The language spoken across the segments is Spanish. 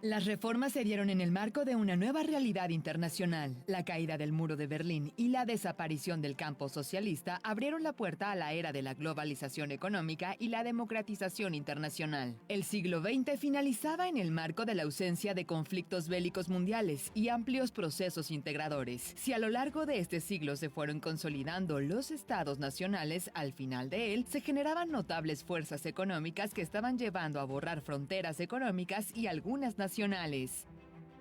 Las reformas se dieron en el marco de una nueva realidad internacional. La caída del muro de Berlín y la desaparición del campo socialista abrieron la puerta a la era de la globalización económica y la democratización internacional. El siglo XX finalizaba en el marco de la ausencia de conflictos bélicos mundiales y amplios procesos integradores. Si a lo largo de este siglo se fueron consolidando los estados nacionales, al final de él se generaban notables fuerzas económicas que estaban llevando a borrar fronteras económicas y algunas nacionales.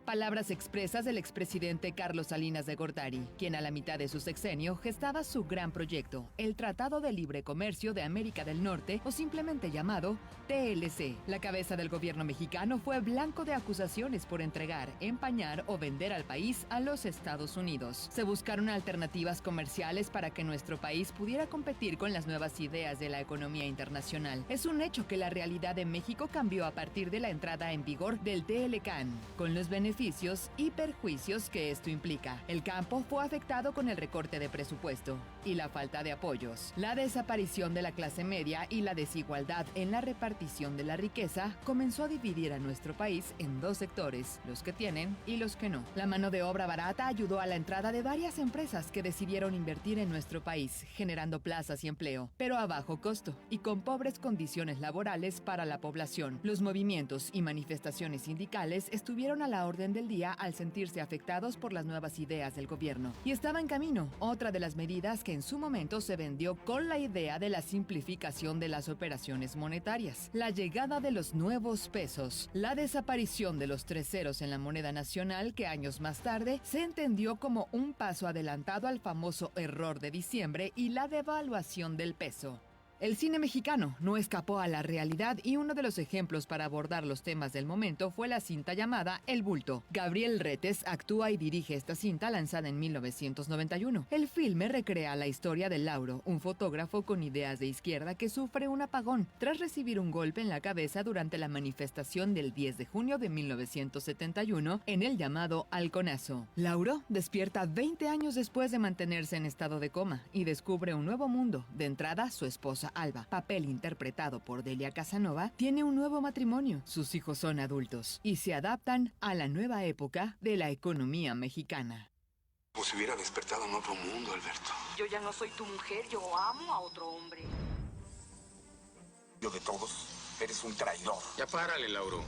Palabras expresas del expresidente Carlos Salinas de Gortari, quien a la mitad de su sexenio gestaba su gran proyecto, el Tratado de Libre Comercio de América del Norte, o simplemente llamado TLC. La cabeza del gobierno mexicano fue blanco de acusaciones por entregar, empañar o vender al país a los Estados Unidos. Se buscaron alternativas comerciales para que nuestro país pudiera competir con las nuevas ideas de la economía internacional. Es un hecho que la realidad de México cambió a partir de la entrada en vigor del TLCAN, con los beneficios y perjuicios que esto implica. El campo fue afectado con el recorte de presupuesto y la falta de apoyos. La desaparición de la clase media y la desigualdad en la repartición de la riqueza comenzó a dividir a nuestro país en dos sectores, los que tienen y los que no. La mano de obra barata ayudó a la entrada de varias empresas que decidieron invertir en nuestro país, generando plazas y empleo, pero a bajo costo y con pobres condiciones laborales para la población. Los movimientos y manifestaciones sindicales estuvieron a la orden del día al sentirse afectados por las nuevas ideas del gobierno. Y estaba en camino otra de las medidas que en su momento se vendió con la idea de la simplificación de las operaciones monetarias, la llegada de los nuevos pesos, la desaparición de los 3 ceros en la moneda nacional que años más tarde se entendió como un paso adelantado al famoso error de diciembre y la devaluación del peso. El cine mexicano no escapó a la realidad y uno de los ejemplos para abordar los temas del momento fue la cinta llamada El Bulto. Gabriel Retes actúa y dirige esta cinta lanzada en 1991. El filme recrea la historia de Lauro, un fotógrafo con ideas de izquierda que sufre un apagón tras recibir un golpe en la cabeza durante la manifestación del 10 de junio de 1971 en el llamado Halconazo. Lauro despierta 20 años después de mantenerse en estado de coma y descubre un nuevo mundo. De entrada, su esposa Alba, papel interpretado por Delia Casanova, tiene un nuevo matrimonio. Sus hijos son adultos y se adaptan a la nueva época de la economía mexicana. Como si hubiera despertado en otro mundo, Alberto. Yo ya no soy tu mujer, yo amo a otro hombre. Yo de todos, eres un traidor. Ya párale, Lauro.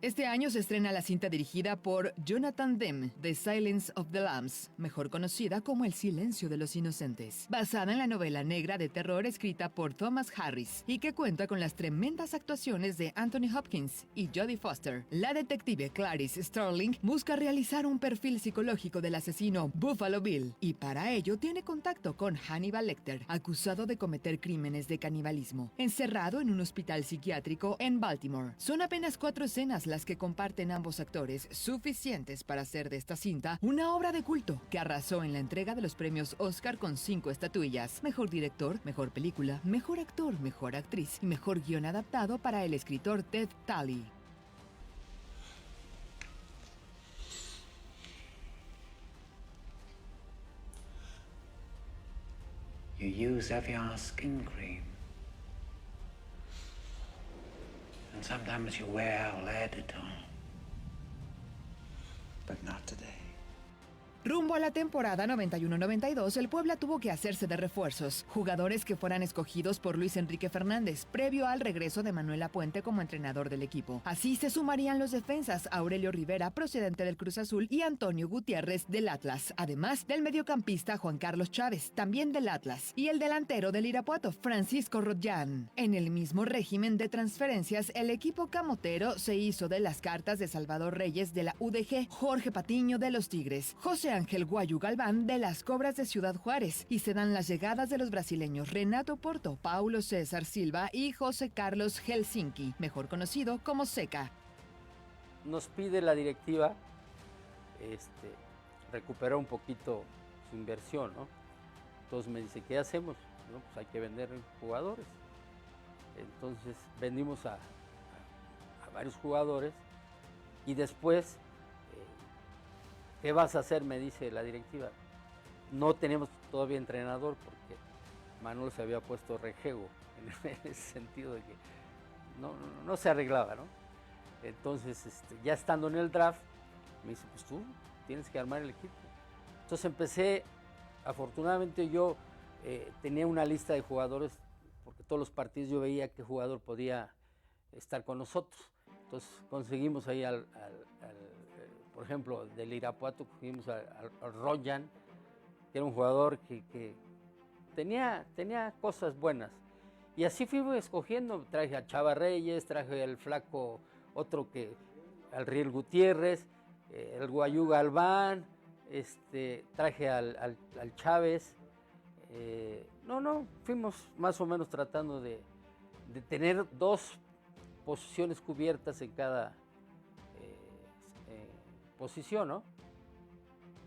Este año se estrena la cinta dirigida por Jonathan Demme, The Silence of the Lambs, mejor conocida como El Silencio de los Inocentes, basada en la novela negra de terror escrita por Thomas Harris y que cuenta con las tremendas actuaciones de Anthony Hopkins y Jodie Foster. La detective Clarice Starling busca realizar un perfil psicológico del asesino Buffalo Bill y para ello tiene contacto con Hannibal Lecter, acusado de cometer crímenes de canibalismo, encerrado en un hospital psiquiátrico en Baltimore. Son apenas 4 escenas las que comparten ambos actores, suficientes para hacer de esta cinta una obra de culto que arrasó en la entrega de los premios Oscar con 5 estatuillas: mejor director, mejor película, mejor actor, mejor actriz y mejor guión adaptado para el escritor Ted Talley. You use Evian skin cream. And sometimes you wear Ladeton. But not today. Rumbo a la temporada 91-92, el Puebla tuvo que hacerse de refuerzos, jugadores que fueran escogidos por Luis Enrique Fernández, previo al regreso de Manuel Lapuente como entrenador del equipo. Así se sumarían los defensas Aurelio Rivera, procedente del Cruz Azul, y Antonio Gutiérrez del Atlas, además del mediocampista Juan Carlos Chávez, también del Atlas, y el delantero del Irapuato, Francisco Rodjan. En el mismo régimen de transferencias, el equipo camotero se hizo de las cartas de Salvador Reyes de la UDG, Jorge Patiño de los Tigres, José Ángel Guayu Galván de las Cobras de Ciudad Juárez, y se dan las llegadas de los brasileños Renato Porto, Paulo César Silva y José Carlos Helsinki, mejor conocido como Seca. Nos pide la directiva recuperar un poquito su inversión, ¿no? Entonces me dice, ¿qué hacemos? No, pues hay que vender jugadores. Entonces vendimos a varios jugadores y después, ¿qué vas a hacer? Me dice la directiva. No tenemos todavía entrenador porque Manuel se había puesto rejego en ese sentido de que no se arreglaba, ¿no? Entonces, ya estando en el draft, me dice, pues tú tienes que armar el equipo. Entonces empecé, afortunadamente yo tenía una lista de jugadores, porque todos los partidos yo veía qué jugador podía estar con nosotros. Entonces conseguimos ahí por ejemplo, del Irapuato cogimos al Royan, que era un jugador que tenía cosas buenas. Y así fui escogiendo, traje a Chava Reyes, traje al flaco, al Riel Gutiérrez, el Guayú Galván, traje al Chávez. Fuimos más o menos tratando de tener 2 posiciones cubiertas en cada posición, ¿no?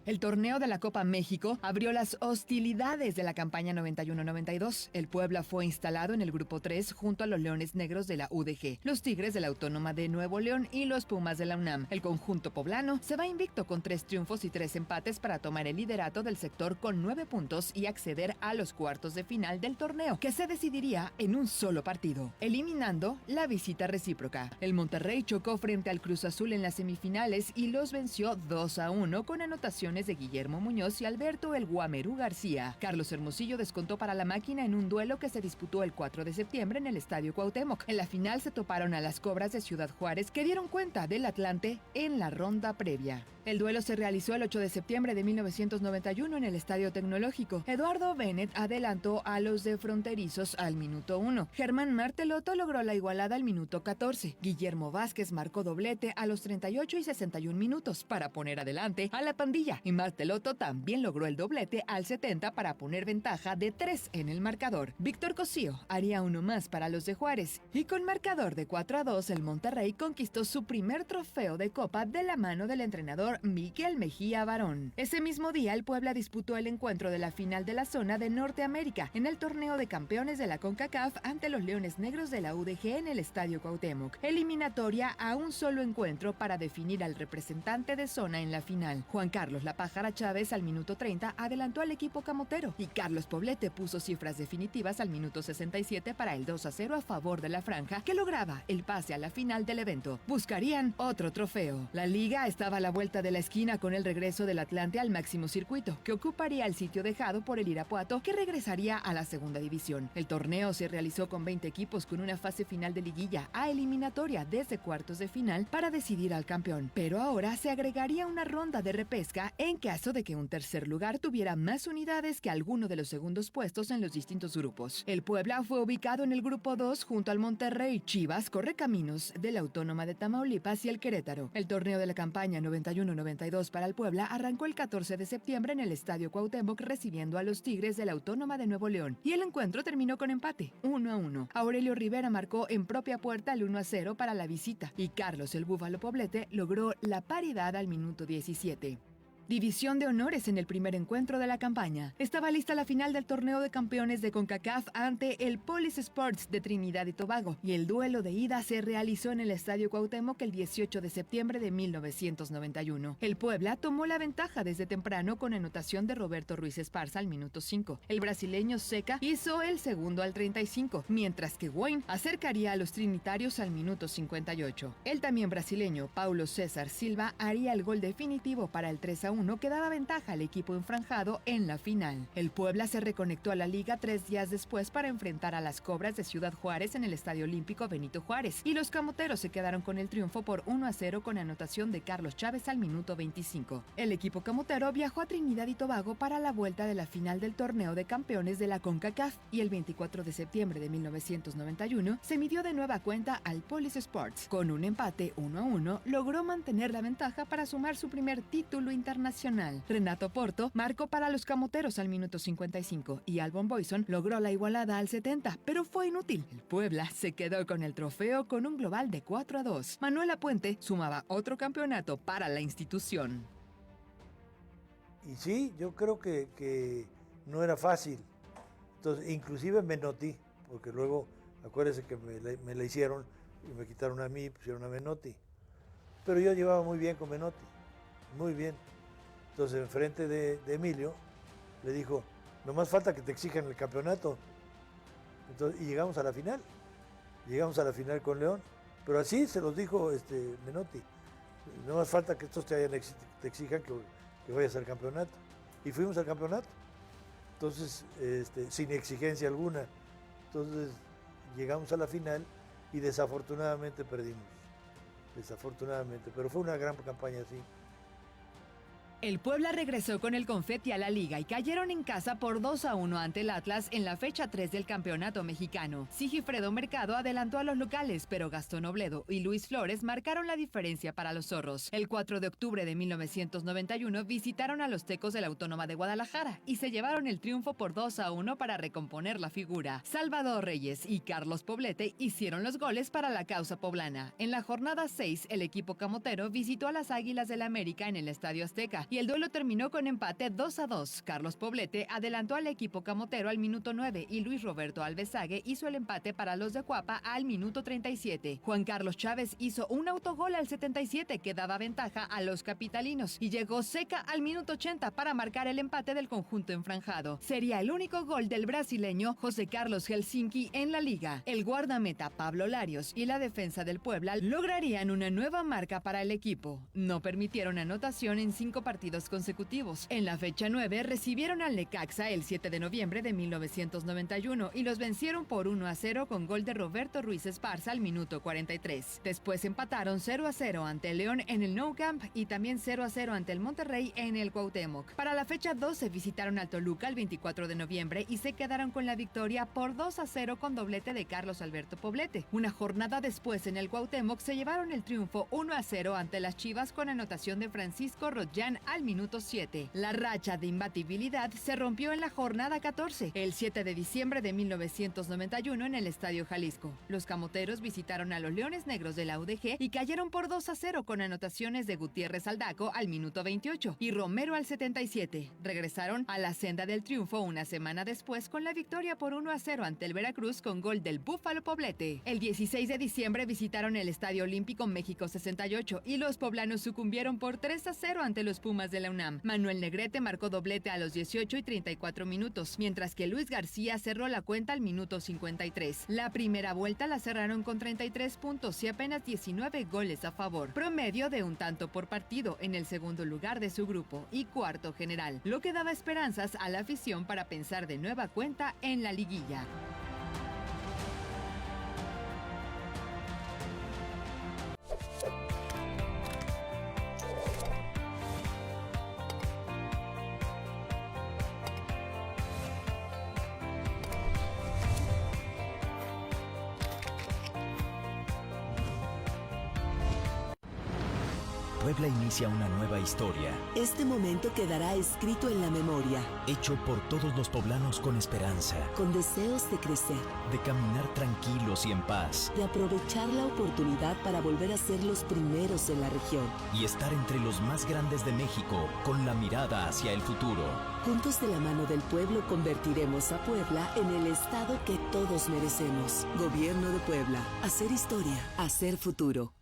El torneo de la Copa México abrió las hostilidades de la campaña 91-92. El Puebla fue instalado en el grupo 3 junto a los Leones Negros de la UDG, los Tigres de la Autónoma de Nuevo León y los Pumas de la UNAM. El conjunto poblano se va invicto con 3 triunfos y 3 empates para tomar el liderato del sector con 9 puntos y acceder a los cuartos de final del torneo, que se decidiría en un solo partido, eliminando la visita recíproca. El Monterrey chocó frente al Cruz Azul en las semifinales y los venció 2-1 con anotaciones de Guillermo Muñoz y Alberto El Guamerú García. Carlos Hermosillo descontó para la máquina en un duelo que se disputó el 4 de septiembre en el Estadio Cuauhtémoc. En la final se toparon a las Cobras de Ciudad Juárez, que dieron cuenta del Atlante en la ronda previa. El duelo se realizó el 8 de septiembre de 1991 en el Estadio Tecnológico. Eduardo Bennett adelantó a los de Fronterizos al minuto 1. Germán Martelotto logró la igualada al minuto 14. Guillermo Vázquez marcó doblete a los 38 y 61 minutos para poner adelante a la pandilla. Y Martelotto también logró el doblete al 70 para poner ventaja de 3 en el marcador. Víctor Cosío haría uno más para los de Juárez. Y con marcador de 4-2, el Monterrey conquistó su primer trofeo de Copa de la mano del entrenador Miguel Mejía Barón. Ese mismo día, el Puebla disputó el encuentro de la final de la zona de Norteamérica en el torneo de campeones de la CONCACAF ante los Leones Negros de la UDG en el Estadio Cuauhtémoc. Eliminatoria a un solo encuentro para definir al representante de zona en la final. Juan Carlos La Pájara Chávez al minuto 30 adelantó al equipo camotero y Carlos Poblete puso cifras definitivas al minuto 67 para el 2-0 a favor de la franja, que lograba el pase a la final del evento. Buscarían otro trofeo. La liga estaba a la vuelta de la esquina con el regreso del Atlante al máximo circuito, que ocuparía el sitio dejado por el Irapuato, que regresaría a la segunda división. El torneo se realizó con 20 equipos con una fase final de liguilla a eliminatoria desde cuartos de final para decidir al campeón. Pero ahora se agregaría una ronda de repesca en caso de que un tercer lugar tuviera más unidades que alguno de los segundos puestos en los distintos grupos. El Puebla fue ubicado en el grupo 2 junto al Monterrey, Chivas, Correcaminos de la Autónoma de Tamaulipas y el Querétaro. El torneo de la campaña 91-92 para el Puebla arrancó el 14 de septiembre en el Estadio Cuauhtémoc recibiendo a los Tigres de la Autónoma de Nuevo León y el encuentro terminó con empate, 1-1. Aurelio Rivera marcó en propia puerta el 1-0 para la visita y Carlos el Búfalo Poblete logró la paridad al minuto 17. División de honores en el primer encuentro de la campaña. Estaba lista la final del torneo de campeones de CONCACAF ante el Police Sports de Trinidad y Tobago, y el duelo de ida se realizó en el Estadio Cuauhtémoc el 18 de septiembre de 1991. El Puebla tomó la ventaja desde temprano con anotación de Roberto Ruiz Esparza al minuto 5. El brasileño Seca hizo el segundo al 35, mientras que Wayne acercaría a los trinitarios al minuto 58. El también brasileño Paulo César Silva haría el gol definitivo para el 3-1 que daba ventaja al equipo enfranjado en la final. El Puebla se reconectó a la liga 3 días después para enfrentar a las Cobras de Ciudad Juárez en el Estadio Olímpico Benito Juárez, y los camoteros se quedaron con el triunfo por 1-0 con anotación de Carlos Chávez al minuto 25. El equipo camotero viajó a Trinidad y Tobago para la vuelta de la final del torneo de campeones de la CONCACAF y el 24 de septiembre de 1991 se midió de nueva cuenta al Police Sports. Con un empate 1-1 logró mantener la ventaja para sumar su primer título internacional. Renato Porto marcó para los camoteros al minuto 55 y Albon Boyson logró la igualada al 70, pero fue inútil. El Puebla se quedó con el trofeo con un global de 4-2. Manuel Apuente sumaba otro campeonato para la institución. Y sí, yo creo que no era fácil. Entonces, inclusive Menotti, porque luego, acuérdense que me la hicieron y me quitaron a mí y pusieron a Menotti. Pero yo llevaba muy bien con Menotti, muy bien. Entonces, enfrente de Emilio, le dijo, nomás falta que te exijan el campeonato. Entonces, y llegamos a la final. Llegamos a la final con León Pero así se los dijo Menotti. No más falta que estos te exijan que vayas al campeonato. Y fuimos al campeonato. Entonces, sin exigencia alguna. Entonces, llegamos a la final y desafortunadamente perdimos. Desafortunadamente, pero fue una gran campaña, sí. El Puebla regresó con el confeti a la liga y cayeron en casa por 2-1 ante el Atlas en la fecha 3 del campeonato mexicano. Sigifredo Mercado adelantó a los locales, pero Gastón Obledo y Luis Flores marcaron la diferencia para los zorros. El 4 de octubre de 1991 visitaron a los Tecos de la Autónoma de Guadalajara y se llevaron el triunfo por 2-1 para recomponer la figura. Salvador Reyes y Carlos Poblete hicieron los goles para la causa poblana. En la jornada 6, el equipo camotero visitó a las Águilas del América en el Estadio Azteca y el duelo terminó con empate 2-2. Carlos Poblete adelantó al equipo camotero al minuto 9 y Luis Roberto Alvesague hizo el empate para los de Cuapa al minuto 37. Juan Carlos Chávez hizo un autogol al 77 que daba ventaja a los capitalinos y llegó Seca al minuto 80 para marcar el empate del conjunto enfranjado. Sería el único gol del brasileño José Carlos Helsinki en la liga. El guardameta Pablo Larios y la defensa del Puebla lograrían una nueva marca para el equipo. No permitieron anotación en 5 partidos consecutivos. En la fecha 9 recibieron al Necaxa el 7 de noviembre de 1991 y los vencieron por 1-0 con gol de Roberto Ruiz Esparza al minuto 43. Después empataron 0-0 ante el León en el Nou Camp y también 0-0 ante el Monterrey en el Cuauhtémoc. Para la fecha 12 visitaron al Toluca el 24 de noviembre y se quedaron con la victoria por 2-0 con doblete de Carlos Alberto Poblete. Una jornada después en el Cuauhtémoc se llevaron el triunfo 1-0 ante las Chivas con anotación de Francisco Rodjan al minuto 7. La racha de imbatibilidad se rompió en la jornada 14, el 7 de diciembre de 1991 en el Estadio Jalisco. Los camoteros visitaron a los Leones Negros de la UDG y cayeron por 2-0 con anotaciones de Gutiérrez Aldaco al minuto 28 y Romero al 77. Regresaron a la senda del triunfo una semana después con la victoria por 1-0 ante el Veracruz con gol del Búfalo Poblete. El 16 de diciembre visitaron el Estadio Olímpico México 68 y los poblanos sucumbieron por 3-0 ante los Pumas de la UNAM. Manuel Negrete marcó doblete a los 18 y 34 minutos, mientras que Luis García cerró la cuenta al minuto 53. La primera vuelta la cerraron con 33 puntos y apenas 19 goles a favor, promedio de un tanto por partido en el segundo lugar de su grupo y cuarto general, lo que daba esperanzas a la afición para pensar de nueva cuenta en la liguilla. Puebla inicia una nueva historia. Este momento quedará escrito en la memoria. Hecho por todos los poblanos con esperanza. Con deseos de crecer. De caminar tranquilos y en paz. De aprovechar la oportunidad para volver a ser los primeros en la región. Y estar entre los más grandes de México, con la mirada hacia el futuro. Juntos de la mano del pueblo convertiremos a Puebla en el estado que todos merecemos. Gobierno de Puebla. Hacer historia. Hacer futuro.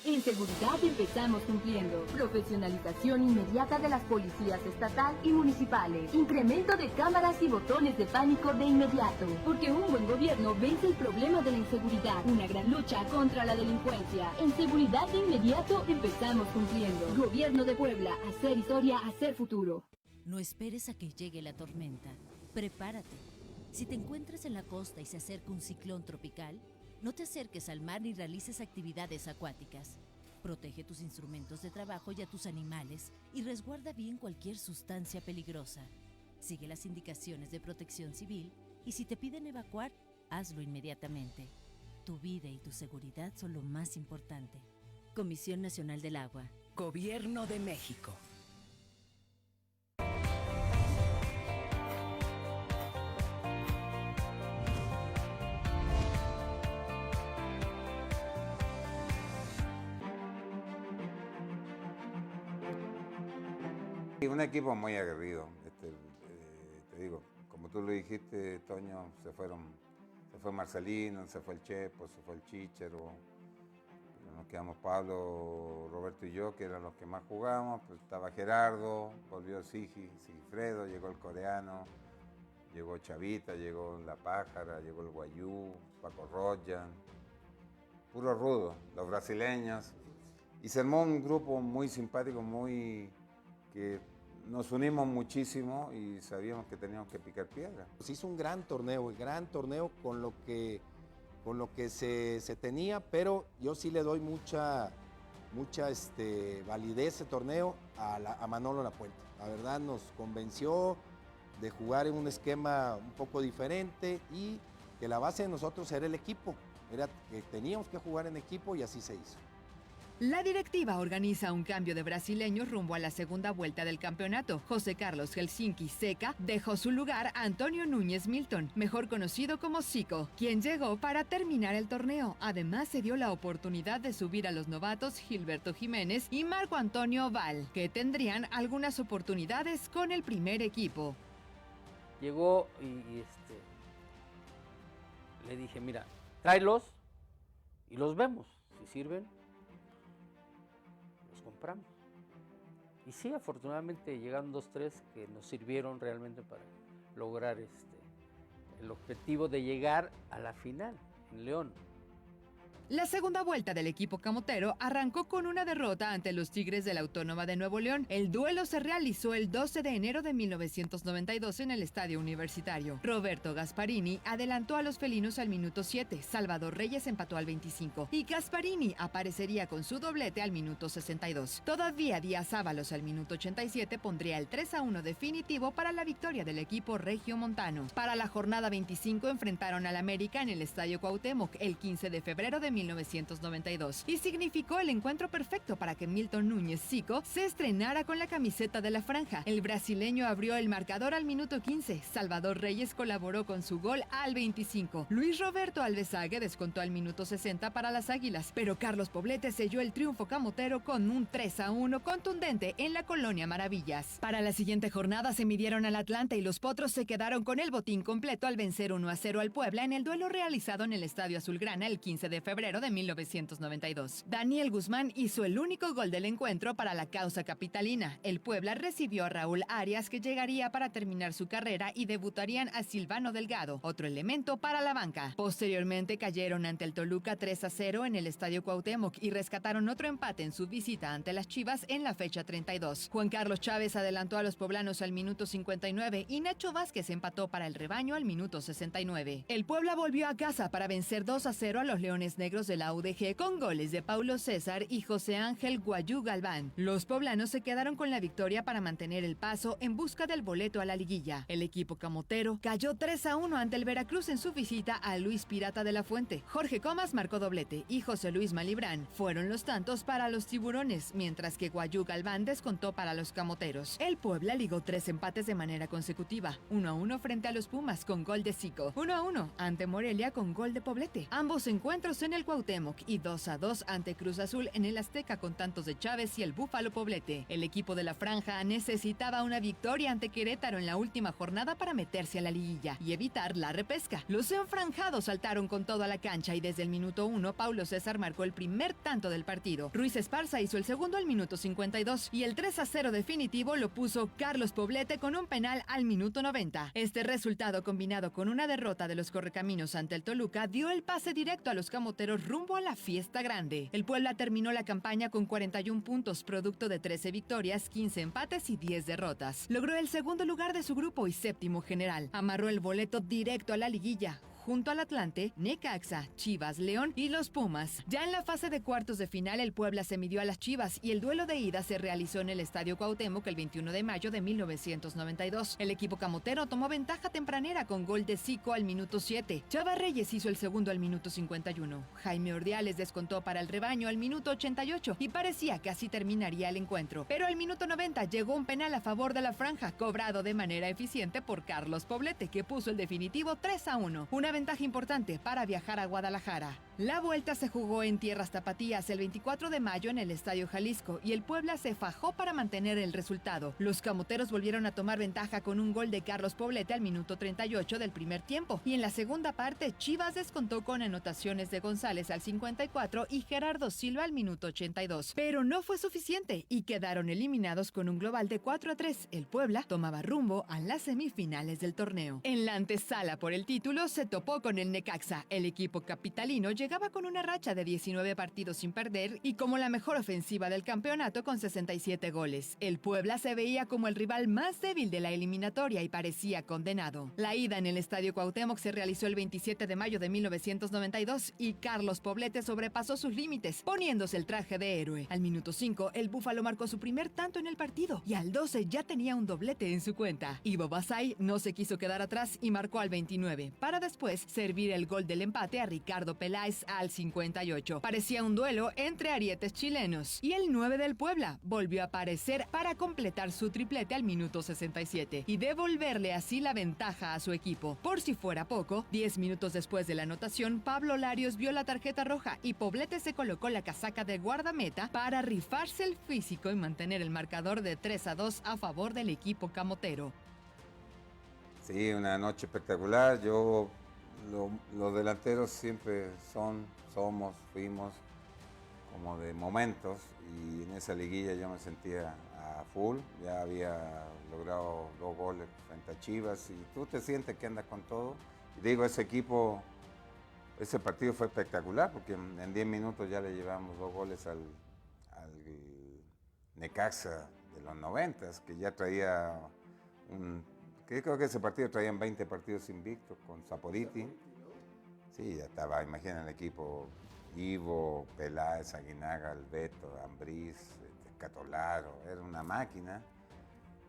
En seguridad empezamos cumpliendo. Profesionalización inmediata de las policías estatal y municipales. Incremento de cámaras y botones de pánico de inmediato. Porque un buen gobierno vence el problema de la inseguridad. Una gran lucha contra la delincuencia. En seguridad de inmediato empezamos cumpliendo. Gobierno de Puebla. Hacer historia, hacer futuro. No esperes a que llegue la tormenta. Prepárate. Si te encuentras en la costa y se acerca un ciclón tropical, no te acerques al mar ni realices actividades acuáticas. Protege tus instrumentos de trabajo y a tus animales y resguarda bien cualquier sustancia peligrosa. Sigue las indicaciones de Protección Civil y si te piden evacuar, hazlo inmediatamente. Tu vida y tu seguridad son lo más importante. Comisión Nacional del Agua. Gobierno de México. Un equipo muy aguerrido, te digo, como tú lo dijiste, Toño, se fue Marcelino, se fue el Chepo, se fue el Chichero, nos quedamos Pablo, Roberto y yo, que eran los que más jugábamos, pues estaba Gerardo, volvió Sigifredo, llegó el coreano, llegó Chavita, llegó La Pájara, llegó el Guayú, Paco Royan, puro rudo, los brasileños. Y se armó un grupo muy simpático, que nos unimos muchísimo y sabíamos que teníamos que picar piedra. Se hizo un gran torneo con lo que se tenía, pero yo sí le doy mucha validez ese torneo a Manolo Lapuente. La verdad nos convenció de jugar en un esquema un poco diferente y que la base de nosotros era el equipo, era que teníamos que jugar en equipo y así se hizo. La directiva organiza un cambio de brasileños rumbo a la segunda vuelta del campeonato. José Carlos Helsinki Seca dejó su lugar a Antonio Núñez Milton, mejor conocido como Zico, quien llegó para terminar el torneo. Además, se dio la oportunidad de subir a los novatos Gilberto Jiménez y Marco Antonio Val, que tendrían algunas oportunidades con el primer equipo. Llegó y le dije, mira, tráelos y los vemos, si sirven. Compramos. Y sí, afortunadamente llegaron 2-3 que nos sirvieron realmente para lograr el objetivo de llegar a la final en León. La segunda vuelta del equipo camotero arrancó con una derrota ante los Tigres de la Autónoma de Nuevo León. El duelo se realizó el 12 de enero de 1992 en el Estadio Universitario. Roberto Gasparini adelantó a los felinos al minuto 7, Salvador Reyes empató al 25 y Gasparini aparecería con su doblete al minuto 62. Todavía Díaz Ábalos al minuto 87 pondría el 3-1 definitivo para la victoria del equipo regiomontano. Para la jornada 25 enfrentaron al América en el Estadio Cuauhtémoc el 15 de febrero de 1992 y significó el encuentro perfecto para que Milton Núñez Zico se estrenara con la camiseta de la franja. El brasileño abrió el marcador al minuto 15, Salvador Reyes colaboró con su gol al 25, Luis Roberto Alvesague descontó al minuto 60 para las Águilas, pero Carlos Poblete selló el triunfo camotero con un 3-1 contundente en la Colonia Maravillas. Para la siguiente jornada se midieron al Atlante y los Potros se quedaron con el botín completo al vencer 1-0 al Puebla en el duelo realizado en el Estadio Azulgrana el 15 de febrero de 1992. Daniel Guzmán hizo el único gol del encuentro para la causa capitalina. El Puebla recibió a Raúl Arias, que llegaría para terminar su carrera, y debutarían a Silvano Delgado, otro elemento para la banca. Posteriormente cayeron ante el Toluca 3-0 en el Estadio Cuauhtémoc y rescataron otro empate en su visita ante las Chivas en la fecha 32. Juan Carlos Chávez adelantó a los poblanos al minuto 59 y Nacho Vázquez empató para el rebaño al minuto 69. El Puebla volvió a casa para vencer 2-0 a los Leones Negros de la UDG con goles de Paulo César y José Ángel Guayú Galván. Los poblanos se quedaron con la victoria para mantener el paso en busca del boleto a la liguilla. El equipo camotero cayó 3-1 ante el Veracruz en su visita a Luis Pirata de la Fuente. Jorge Comas marcó doblete y José Luis Malibrán fueron los tantos para los tiburones, mientras que Guayú Galván descontó para los camoteros. El Puebla ligó 3 empates de manera consecutiva, 1-1 frente a los Pumas con gol de Zico, 1-1 ante Morelia con gol de Poblete. Ambos encuentros en el Cuauhtémoc y 2-2 ante Cruz Azul en el Azteca con tantos de Chávez y el Búfalo Poblete. El equipo de la franja necesitaba una victoria ante Querétaro en la última jornada para meterse a la liguilla y evitar la repesca. Los enfranjados saltaron con todo a la cancha y desde el minuto 1 Paulo César marcó el primer tanto del partido. Ruiz Esparza hizo el segundo al minuto 52 y el 3-0 definitivo lo puso Carlos Poblete con un penal al minuto 90. Este resultado, combinado con una derrota de los Correcaminos ante el Toluca, dio el pase directo a los camoteros rumbo a la fiesta grande. El Puebla terminó la campaña con 41 puntos, producto de 13 victorias, 15 empates y 10 derrotas. Logró el segundo lugar de su grupo y séptimo general. Amarró el boleto directo a la liguilla, junto al Atlante, Necaxa, Chivas, León y los Pumas. Ya en la fase de cuartos de final, el Puebla se midió a las Chivas y el duelo de ida se realizó en el Estadio Cuauhtémoc el 21 de mayo de 1992. El equipo camotero tomó ventaja tempranera con gol de Zico al minuto 7. Chava Reyes hizo el segundo al minuto 51. Jaime Ordiales descontó para el rebaño al minuto 88 y parecía que así terminaría el encuentro. Pero al minuto 90 llegó un penal a favor de la franja, cobrado de manera eficiente por Carlos Poblete, que puso el definitivo 3-1. Una ventaja importante para viajar a Guadalajara. La vuelta se jugó en tierras tapatías el 24 de mayo en el Estadio Jalisco y el Puebla se fajó para mantener el resultado. Los camoteros volvieron a tomar ventaja con un gol de Carlos Poblete al minuto 38 del primer tiempo y en la segunda parte Chivas descontó con anotaciones de González al 54 y Gerardo Silva al minuto 82. Pero no fue suficiente y quedaron eliminados con un global de 4-3. El Puebla tomaba rumbo a las semifinales del torneo. En la antesala por el título se topó con el Necaxa. El equipo capitalino llegaba llegaba con una racha de 19 partidos sin perder y como la mejor ofensiva del campeonato con 67 goles. El Puebla se veía como el rival más débil de la eliminatoria y parecía condenado. La ida en el Estadio Cuauhtémoc se realizó el 27 de mayo de 1992 y Carlos Poblete sobrepasó sus límites, poniéndose el traje de héroe. Al minuto 5, el Búfalo marcó su primer tanto en el partido y al 12 ya tenía un doblete en su cuenta. Ivo Basay no se quiso quedar atrás y marcó al 29, para después servir el gol del empate a Ricardo Peláez al 58. Parecía un duelo entre arietes chilenos y el 9 del Puebla volvió a aparecer para completar su triplete al minuto 67 y devolverle así la ventaja a su equipo. Por si fuera poco, 10 minutos después de la anotación, Pablo Larios vio la tarjeta roja y Poblete se colocó la casaca de guardameta para rifarse el físico y mantener el marcador de 3-2 a favor del equipo camotero. Sí, una noche espectacular. Los delanteros siempre fuimos como de momentos y en esa liguilla yo me sentía a full. Ya había logrado 2 goles frente a Chivas y tú te sientes que andas con todo. Y digo, ese partido fue espectacular porque en 10 minutos ya le llevamos 2 goles al Necaxa de los 90s, que ya traía que creo que ese partido traían 20 partidos invictos con Saporiti. Sí, ya estaba, imagina el equipo, Ivo, Peláez, Aguinaga, Alberto, Ambriz, Catolaro, era una máquina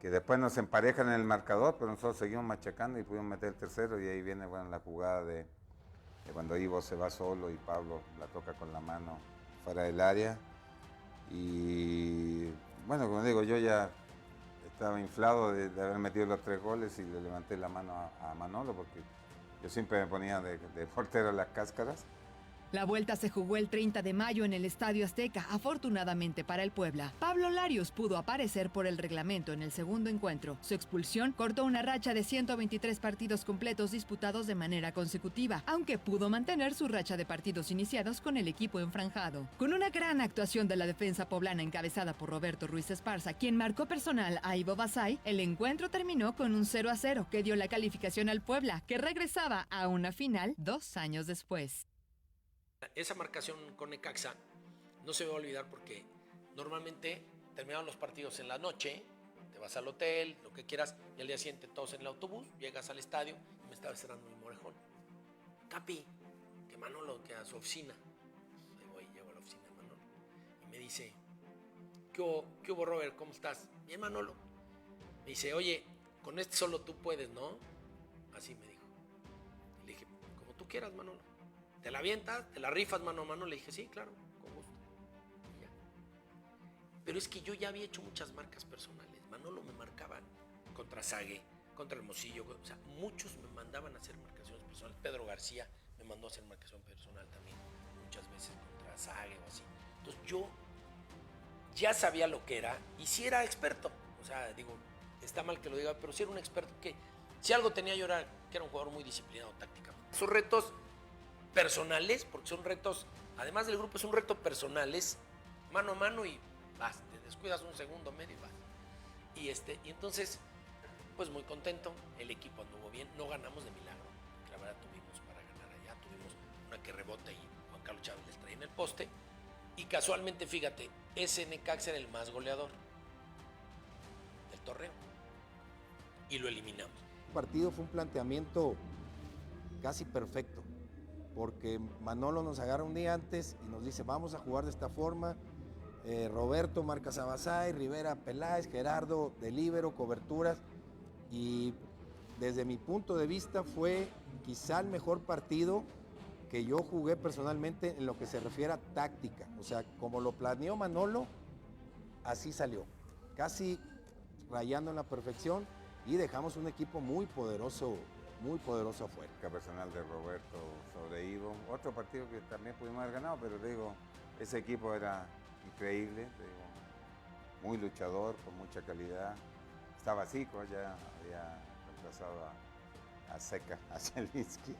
que después nos emparejan en el marcador, pero nosotros seguimos machacando y pudimos meter el tercero y ahí viene la jugada de cuando Ivo se va solo y Pablo la toca con la mano fuera del área. Y bueno, como digo, yo ya estaba inflado de haber metido los 3 goles y le levanté la mano a Manolo porque yo siempre me ponía de portero a las cáscaras. La vuelta se jugó el 30 de mayo en el Estadio Azteca, afortunadamente para el Puebla. Pablo Larios pudo aparecer por el reglamento en el segundo encuentro. Su expulsión cortó una racha de 123 partidos completos disputados de manera consecutiva, aunque pudo mantener su racha de partidos iniciados con el equipo enfranjado. Con una gran actuación de la defensa poblana encabezada por Roberto Ruiz Esparza, quien marcó personal a Ivo Basay, el encuentro terminó con un 0-0 que dio la calificación al Puebla, que regresaba a una final 2 años después. Esa marcación con Necaxa no se me va a olvidar porque normalmente terminaban los partidos en la noche, te vas al hotel, lo que quieras, y al día siguiente todos en el autobús, llegas al estadio y me estaba cerrando mi morejón. Capi, que Manolo, que a su oficina. Llego a la oficina de Manolo y me dice, ¿qué hubo Robert? ¿Cómo estás? Bien, Manolo. Me dice, oye, con este solo tú puedes, ¿no? Así me dijo. Y le dije, como tú quieras, Manolo. ¿Te la avientas? ¿Te la rifas mano a mano? Le dije, sí, claro, con gusto. Y ya. Pero es que yo ya había hecho muchas marcas personales. Manolo me marcaba contra Sague, contra Hermosillo. O sea, muchos me mandaban a hacer marcaciones personales. Pedro García me mandó a hacer marcación personal también, muchas veces contra Sague o así. Entonces yo ya sabía lo que era y sí era experto. O sea, digo, está mal que lo diga, pero sí era un experto que si algo tenía yo era que era un jugador muy disciplinado tácticamente. Sus retos personales, porque son retos, además del grupo, es un reto personales, mano a mano y vas, te descuidas un segundo, medio y vas. Y entonces, pues muy contento, el equipo anduvo bien, no ganamos de milagro, porque la verdad tuvimos para ganar allá, tuvimos una que rebota y Juan Carlos Chávez les traía en el poste, y casualmente, fíjate, ese Necaxa era el más goleador del torneo, y lo eliminamos. El partido fue un planteamiento casi perfecto, porque Manolo nos agarra un día antes y nos dice vamos a jugar de esta forma, Roberto marca a Basay, Rivera Peláez, Gerardo de líbero, coberturas, y desde mi punto de vista fue quizá el mejor partido que yo jugué personalmente en lo que se refiere a táctica, o sea, como lo planeó Manolo, así salió, casi rayando en la perfección y dejamos un equipo muy poderoso afuera. La personal de Roberto sobre Ivo, otro partido que también pudimos haber ganado, pero digo, ese equipo era increíble, digo, muy luchador, con mucha calidad. Estaba Zico, ya había reemplazado a Seca, a Zielinski.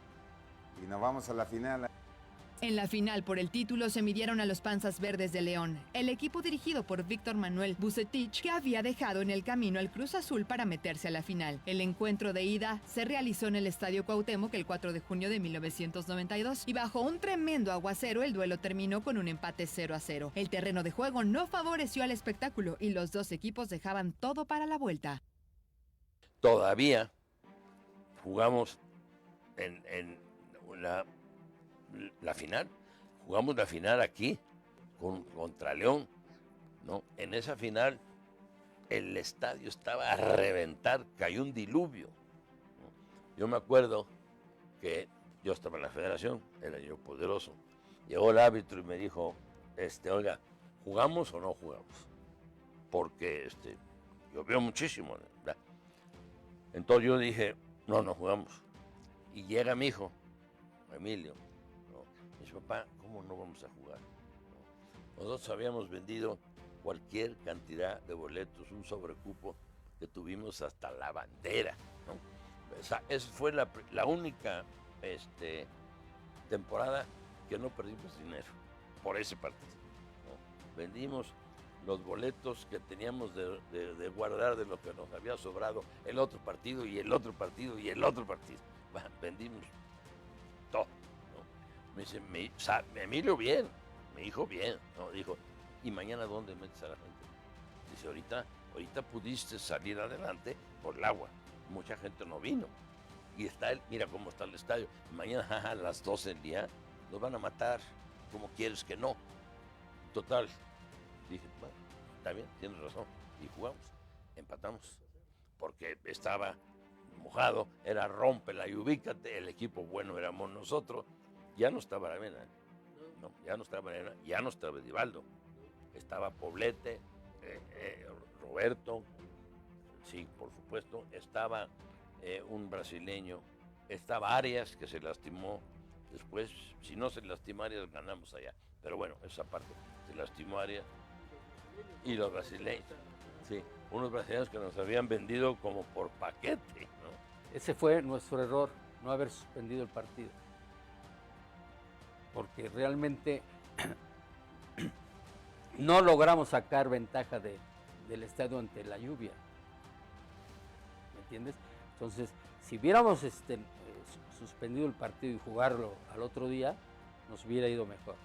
Y nos vamos a la final. En la final por el título se midieron a los Panzas Verdes de León, el equipo dirigido por Víctor Manuel Bucetich, que había dejado en el camino al Cruz Azul para meterse a la final. El encuentro de ida se realizó en el Estadio Cuauhtémoc el 4 de junio de 1992 y bajo un tremendo aguacero el duelo terminó con un empate 0-0. El terreno de juego no favoreció al espectáculo y los dos equipos dejaban todo para la vuelta. Todavía jugamos en la final, jugamos la final aquí contra León, ¿no? En esa final el estadio estaba a reventar, cayó un diluvio, ¿no? Yo me acuerdo que yo estaba en la federación, era yo poderoso, llegó el árbitro y me dijo, oiga, ¿jugamos o no jugamos? Porque llovió muchísimo, ¿verdad? Entonces yo dije, no jugamos. Y llega mi hijo, Emilio, dice, papá, ¿cómo no vamos a jugar? Nosotros habíamos vendido cualquier cantidad de boletos, un sobrecupo que tuvimos hasta la bandera, ¿no? O sea, esa fue la única temporada que no perdimos dinero por ese partido, ¿no? Vendimos los boletos que teníamos de guardar de lo que nos había sobrado el otro partido y el otro partido y el otro partido. Bueno, vendimos todo, ¿no? Me dice, Emilio bien, mi hijo bien, ¿no? Dijo, ¿y mañana dónde metes a la gente? Dice, ahorita pudiste salir adelante por el agua, mucha gente no vino. Y mira cómo está el estadio, mañana a las 12 del día nos van a matar, ¿cómo quieres que no? Total, dije, bueno, está bien, tienes razón, y jugamos, empatamos, porque estaba mojado, era rómpela y ubícate, el equipo bueno éramos nosotros, ya no estaba Aravena, no, ya no estaba Aravena, ya no estaba Edivaldo, estaba Poblete, Roberto, sí, por supuesto, estaba un brasileño, estaba Arias, que se lastimó, después, si no se lastimó Arias, ganamos allá, pero bueno, esa parte, se lastimó Arias, y los brasileños, sí, unos brasileños que nos habían vendido como por paquete, ¿no? Ese fue nuestro error, no haber suspendido el partido. Porque realmente no logramos sacar ventaja del estadio ante la lluvia. ¿Me entiendes? Entonces, si hubiéramos suspendido el partido y jugarlo al otro día, nos hubiera ido mejor.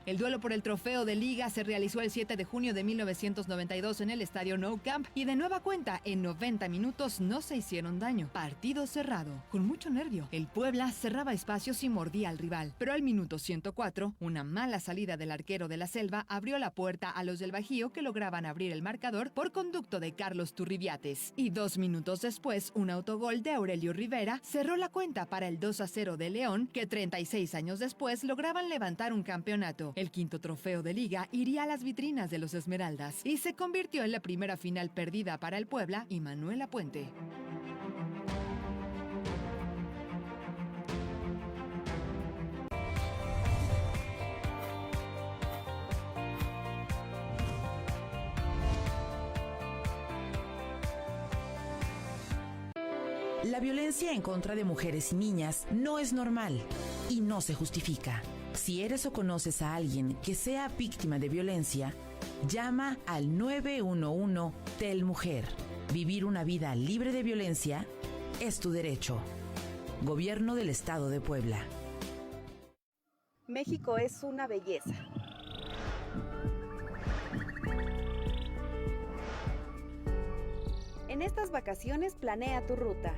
El duelo por el trofeo de Liga se realizó el 7 de junio de 1992 en el estadio Nou Camp y de nueva cuenta, en 90 minutos no se hicieron daño. Partido cerrado, con mucho nervio. El Puebla cerraba espacios y mordía al rival, pero al minuto 104, una mala salida del arquero de la Selva abrió la puerta a los del Bajío que lograban abrir el marcador por conducto de Carlos Turribiates. Y 2 minutos después, un autogol de Aurelio Rivera cerró la cuenta para el 2-0 de León, que 36 años después lograban levantar un campeonato. El quinto trofeo de Liga iría a las vitrinas de los Esmeraldas y se convirtió en la primera final perdida para el Puebla y Manuel Lapuente. La violencia en contra de mujeres y niñas no es normal y no se justifica. Si eres o conoces a alguien que sea víctima de violencia, llama al 911 TEL-MUJER. Vivir una vida libre de violencia es tu derecho. Gobierno del Estado de Puebla. México es una belleza. En estas vacaciones planea tu ruta.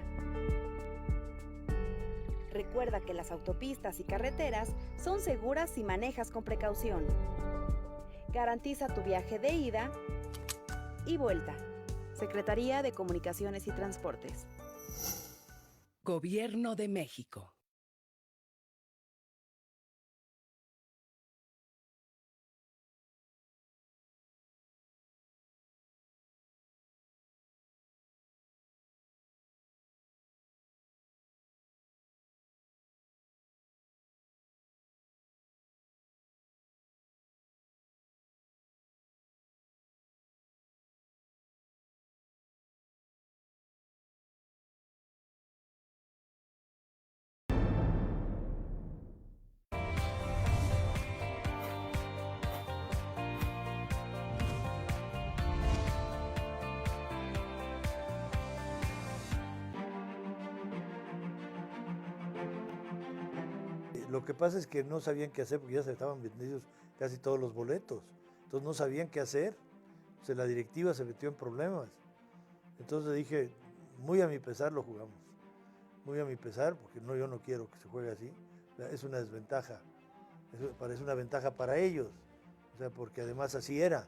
Recuerda que las autopistas y carreteras son seguras si manejas con precaución. Garantiza tu viaje de ida y vuelta. Secretaría de Comunicaciones y Transportes. Gobierno de México. Lo que pasa es que no sabían qué hacer porque ya se estaban vendidos casi todos los boletos. Entonces no sabían qué hacer. O sea, la directiva se metió en problemas. Entonces dije, muy a mi pesar lo jugamos. Muy a mi pesar, porque no, yo no quiero que se juegue así. Es una desventaja. Parece una ventaja para ellos. O sea, porque además así era.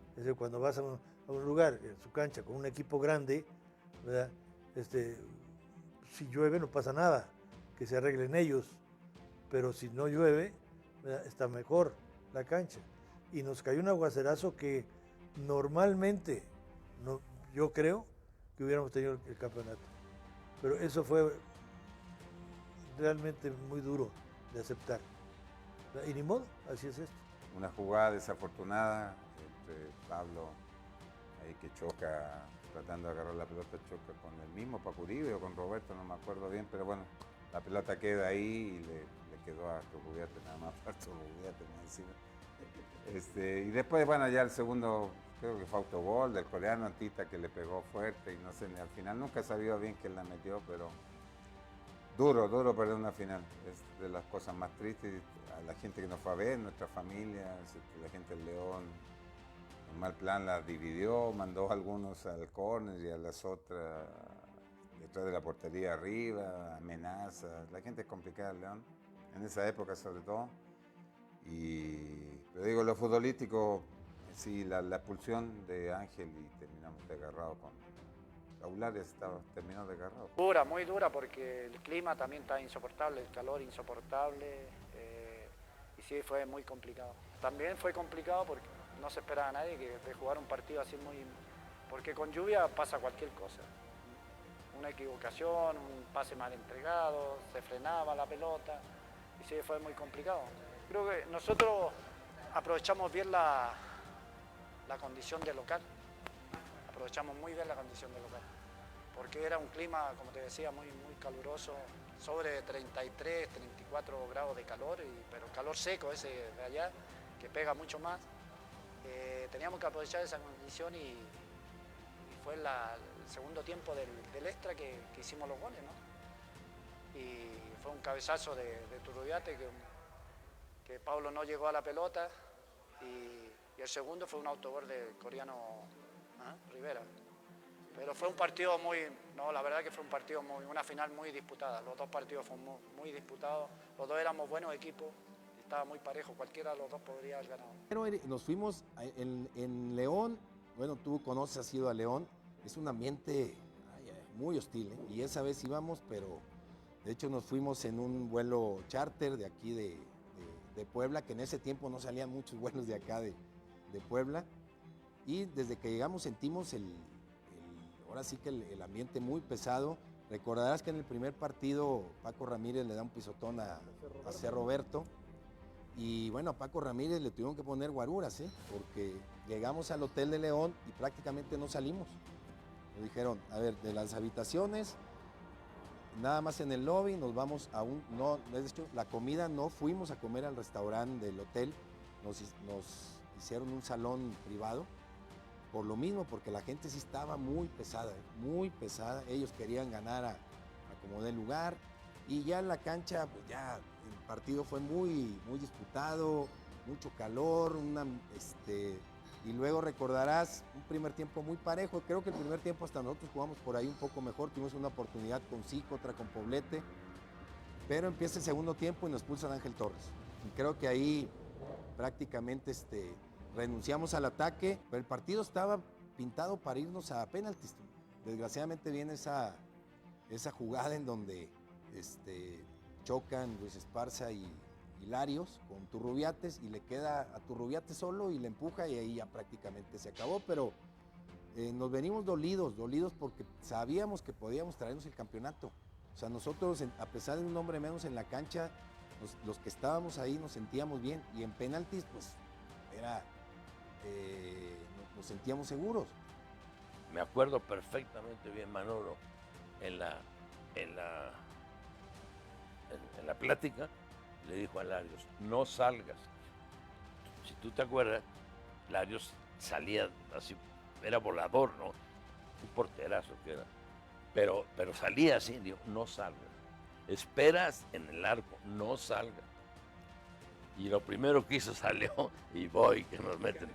Es decir, cuando vas a un lugar, en su cancha, con un equipo grande, ¿verdad? Si llueve no pasa nada, que se arreglen ellos. Pero si no llueve, ¿verdad? Está mejor la cancha. Y nos cayó un aguacerazo que normalmente, no, yo creo que hubiéramos tenido el campeonato. Pero eso fue realmente muy duro de aceptar. Y ni modo, así es esto. Una jugada desafortunada entre Pablo, ahí que choca, tratando de agarrar la pelota, choca con el mismo Paco Uribe o con Roberto, no me acuerdo bien, pero bueno, la pelota queda ahí y le quedó a Turrubiate, nada más para Turrubiate encima. Y después, bueno, ya el segundo, creo que fue autogol del coreano Antita, que le pegó fuerte y no sé, al final nunca he sabido bien quién la metió, pero duro perder una final. Es de las cosas más tristes. A la gente que nos fue a ver, nuestra familia, la gente del León, en mal plan la dividió, mandó a algunos al córner y a las otras detrás de la portería arriba, amenazas. La gente es complicada el León, en esa época sobre todo. Pero digo, lo futbolístico, sí, la expulsión de Ángel y terminamos desgarrados con Aulares, terminó desgarrado. Dura, muy dura, porque el clima también está insoportable, el calor insoportable, y sí, fue muy complicado. También fue complicado porque no se esperaba a nadie de jugar un partido así porque con lluvia pasa cualquier cosa. Una equivocación, un pase mal entregado, se frenaba la pelota, y sí, fue muy complicado. Creo que nosotros aprovechamos bien la condición de local. Aprovechamos muy bien la condición de local, porque era un clima, como te decía, muy caluroso, sobre 33, 34 grados de calor, pero calor seco ese de allá, que pega mucho más. Teníamos que aprovechar esa condición y fue el segundo tiempo del extra que hicimos los goles, ¿no? Y fue un cabezazo de Turrubiate que Pablo no llegó a la pelota, y el segundo fue un autogol del coreano Rivera. Pero fue un partido la verdad que fue un partido una final muy disputada. Los dos partidos fueron muy disputados, los dos éramos buenos equipos, estaba muy parejo, cualquiera de los dos podría haber ganado. Pero nos fuimos en León, bueno, tú conoces, has ido a León, es un ambiente muy hostil, ¿eh? Y esa vez íbamos, pero de hecho nos fuimos en un vuelo charter de aquí de Puebla, que en ese tiempo no salían muchos vuelos de acá de Puebla. Y desde que llegamos sentimos ahora sí que el ambiente muy pesado. Recordarás que en el primer partido Paco Ramírez le da un pisotón a Roberto. Y bueno, a Paco Ramírez le tuvieron que poner guaruras, porque llegamos al Hotel de León y prácticamente no salimos. Nos dijeron, a ver, de las habitaciones, nada más en el lobby, nos vamos a de hecho, la comida no fuimos a comer al restaurante del hotel, nos hicieron un salón privado. Por lo mismo, porque la gente sí estaba muy pesada, ellos querían ganar a como dé lugar, y ya en la cancha, pues ya el partido fue muy disputado, mucho calor, y luego recordarás un primer tiempo muy parejo. Creo que el primer tiempo hasta nosotros jugamos por ahí un poco mejor, tuvimos una oportunidad con Zico, otra con Poblete, pero empieza el segundo tiempo y nos expulsan a Ángel Torres, y creo que ahí prácticamente renunciamos al ataque, pero el partido estaba pintado para irnos a penaltis. Desgraciadamente viene esa jugada en donde chocan Luis Esparza y Larios con Turrubiates, y le queda a Turrubiates solo y le empuja, y ahí ya prácticamente se acabó. Pero nos venimos dolidos porque sabíamos que podíamos traernos el campeonato. O sea, nosotros, a pesar de un hombre menos en la cancha, los que estábamos ahí nos sentíamos bien, y en penaltis pues nos sentíamos seguros. Me acuerdo perfectamente bien, Manolo, en la plática le dijo a Larios, no salgas. Si tú te acuerdas, Larios salía así, era volador, ¿no? Un porterazo que era. Pero salía así, dijo, no salgas. Esperas en el arco, no salgas. Y lo primero que hizo salió y voy, que nos meten.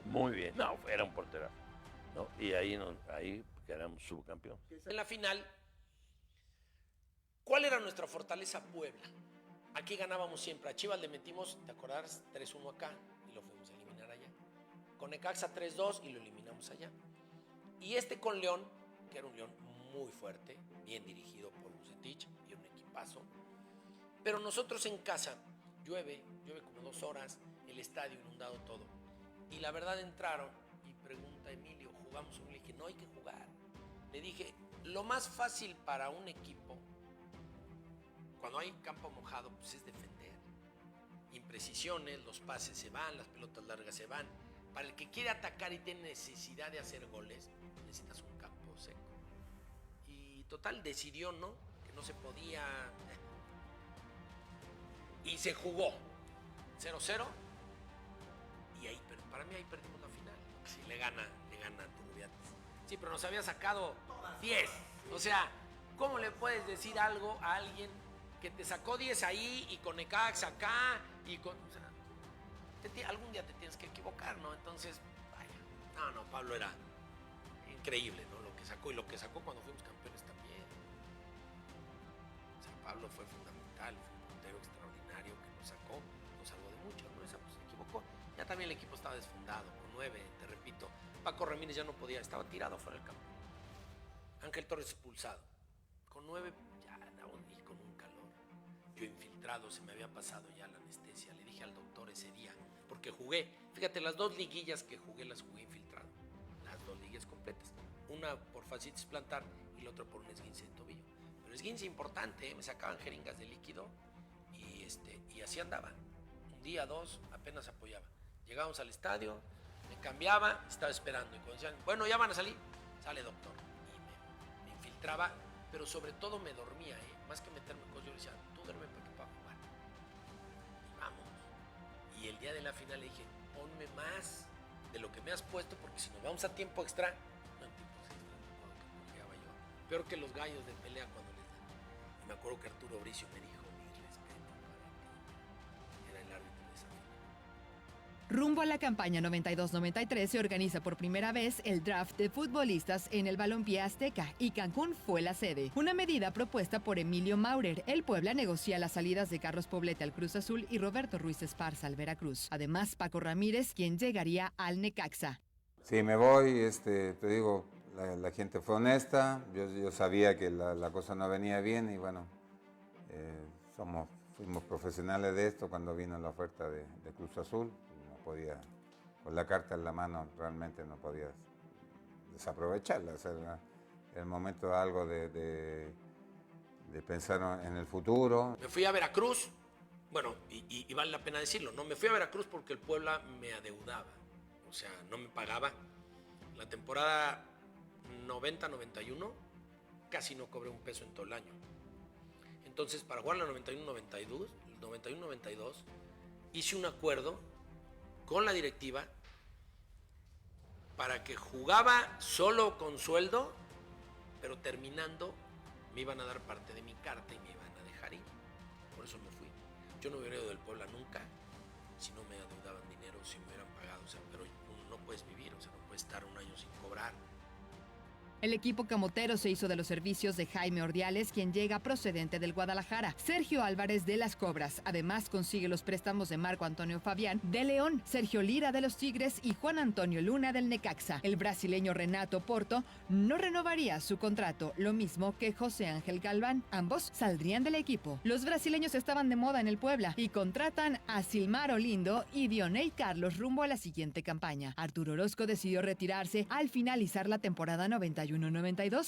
Muy bien, no, era un porterazo, ¿no? Y ahí quedamos subcampeón. En la final, ¿cuál era nuestra fortaleza? Puebla. Aquí ganábamos siempre. A Chivas le metimos, ¿te acordarás? 3-1 acá y lo fuimos a eliminar allá. Con Necaxa 3-2 y lo eliminamos allá. Y con León, que era un León muy fuerte, bien dirigido por Bucetich y un equipazo. Pero nosotros en casa, llueve como 2 horas, el estadio inundado todo. Y la verdad entraron y pregunta Emilio, ¿jugamos? Y le dije, no hay que jugar. Le dije, lo más fácil para un equipo, cuando hay campo mojado, pues es defender. Imprecisiones, los pases se van, las pelotas largas se van. Para el que quiere atacar y tiene necesidad de hacer goles, necesitas un campo seco. Y total, decidió, ¿no? Que no se podía. Y se jugó 0-0. Y ahí, para mí ahí perdimos la final. Sí, le gana Turbiates. Sí, pero nos había sacado 10. O sea, ¿cómo le puedes decir algo a alguien que te sacó 10 ahí y con Necaxa acá y con... O sea, algún día te tienes que equivocar, ¿no? Entonces, vaya. No, Pablo era increíble, ¿no? Lo que sacó y lo que sacó cuando fuimos campeones también. O sea, Pablo fue fundamental, fue un portero extraordinario que nos sacó, nos salvó de mucho, ¿no? Esa pues se equivocó. Ya también el equipo estaba desfundado, con 9, te repito. Paco Ramírez ya no podía, estaba tirado fuera del campo. Ángel Torres expulsado. Con 9 ya y con un calor. Yo infiltrado, se me había pasado ya la anestesia. Le dije al doctor ese día, porque jugué, fíjate, las 2 liguillas que jugué las jugué infiltrado. Las 2 liguillas completas. Una por fascitis plantar y la otra por un esguince de tobillo. Pero esguince importante, me sacaban jeringas de líquido y así andaba. Un día, 2, apenas apoyaba. Llegábamos al estadio, me cambiaba, estaba esperando. Y cuando decían, bueno, ya van a salir, sale doctor. Y me infiltraba, pero sobre todo me dormía, más que meterme cosas, yo le decía, tú duerme para que pueda jugar. Y vamos. Y el día de la final le dije, ponme más de lo que me has puesto, porque si nos vamos a tiempo extra, no en tiempo extra, que confiaba yo. Peor que los gallos de pelea cuando les dan. Y me acuerdo que Arturo Bricio me dijo, mi respeto para ti. Era el árbitro de esa final. Rumbo a la campaña 92-93 se organiza por primera vez el draft de futbolistas en el Balompié Azteca y Cancún fue la sede. Una medida propuesta por Emilio Maurer. El Puebla negocia las salidas de Carlos Poblete al Cruz Azul y Roberto Ruiz Esparza al Veracruz. Además, Paco Ramírez, quien llegaría al Necaxa. Sí, me voy, te digo, la gente fue honesta, yo sabía que la cosa no venía bien y bueno, fuimos profesionales de esto cuando vino la oferta de Cruz Azul. Podía, con la carta en la mano, realmente no podías desaprovecharla. O sea, era el momento de algo de pensar en el futuro. Me fui a Veracruz, bueno, y vale la pena decirlo, ¿no? Me fui a Veracruz porque el Puebla me adeudaba, o sea, no me pagaba. La temporada 90-91 casi no cobré un peso en todo el año. Entonces, para jugar la 91-92, hice un acuerdo con la directiva para que jugaba solo con sueldo, pero terminando me iban a dar parte de mi carta y me iban a dejar ir. Por eso me fui. Yo no hubiera ido del Puebla nunca si no me adeudaban dinero, si me hubieran pagado. O sea, pero no puedes vivir, o sea, no puedes estar un año sin cobrar. El equipo camotero se hizo de los servicios de Jaime Ordiales, quien llega procedente del Guadalajara. Sergio Álvarez de las Cobras. Además, consigue los préstamos de Marco Antonio Fabián de León, Sergio Lira de los Tigres y Juan Antonio Luna del Necaxa. El brasileño Renato Porto no renovaría su contrato, lo mismo que José Ángel Galván. Ambos saldrían del equipo. Los brasileños estaban de moda en el Puebla y contratan a Silmar Olindo y Dioney Carlos rumbo a la siguiente campaña. Arturo Orozco decidió retirarse al finalizar la temporada 91-92.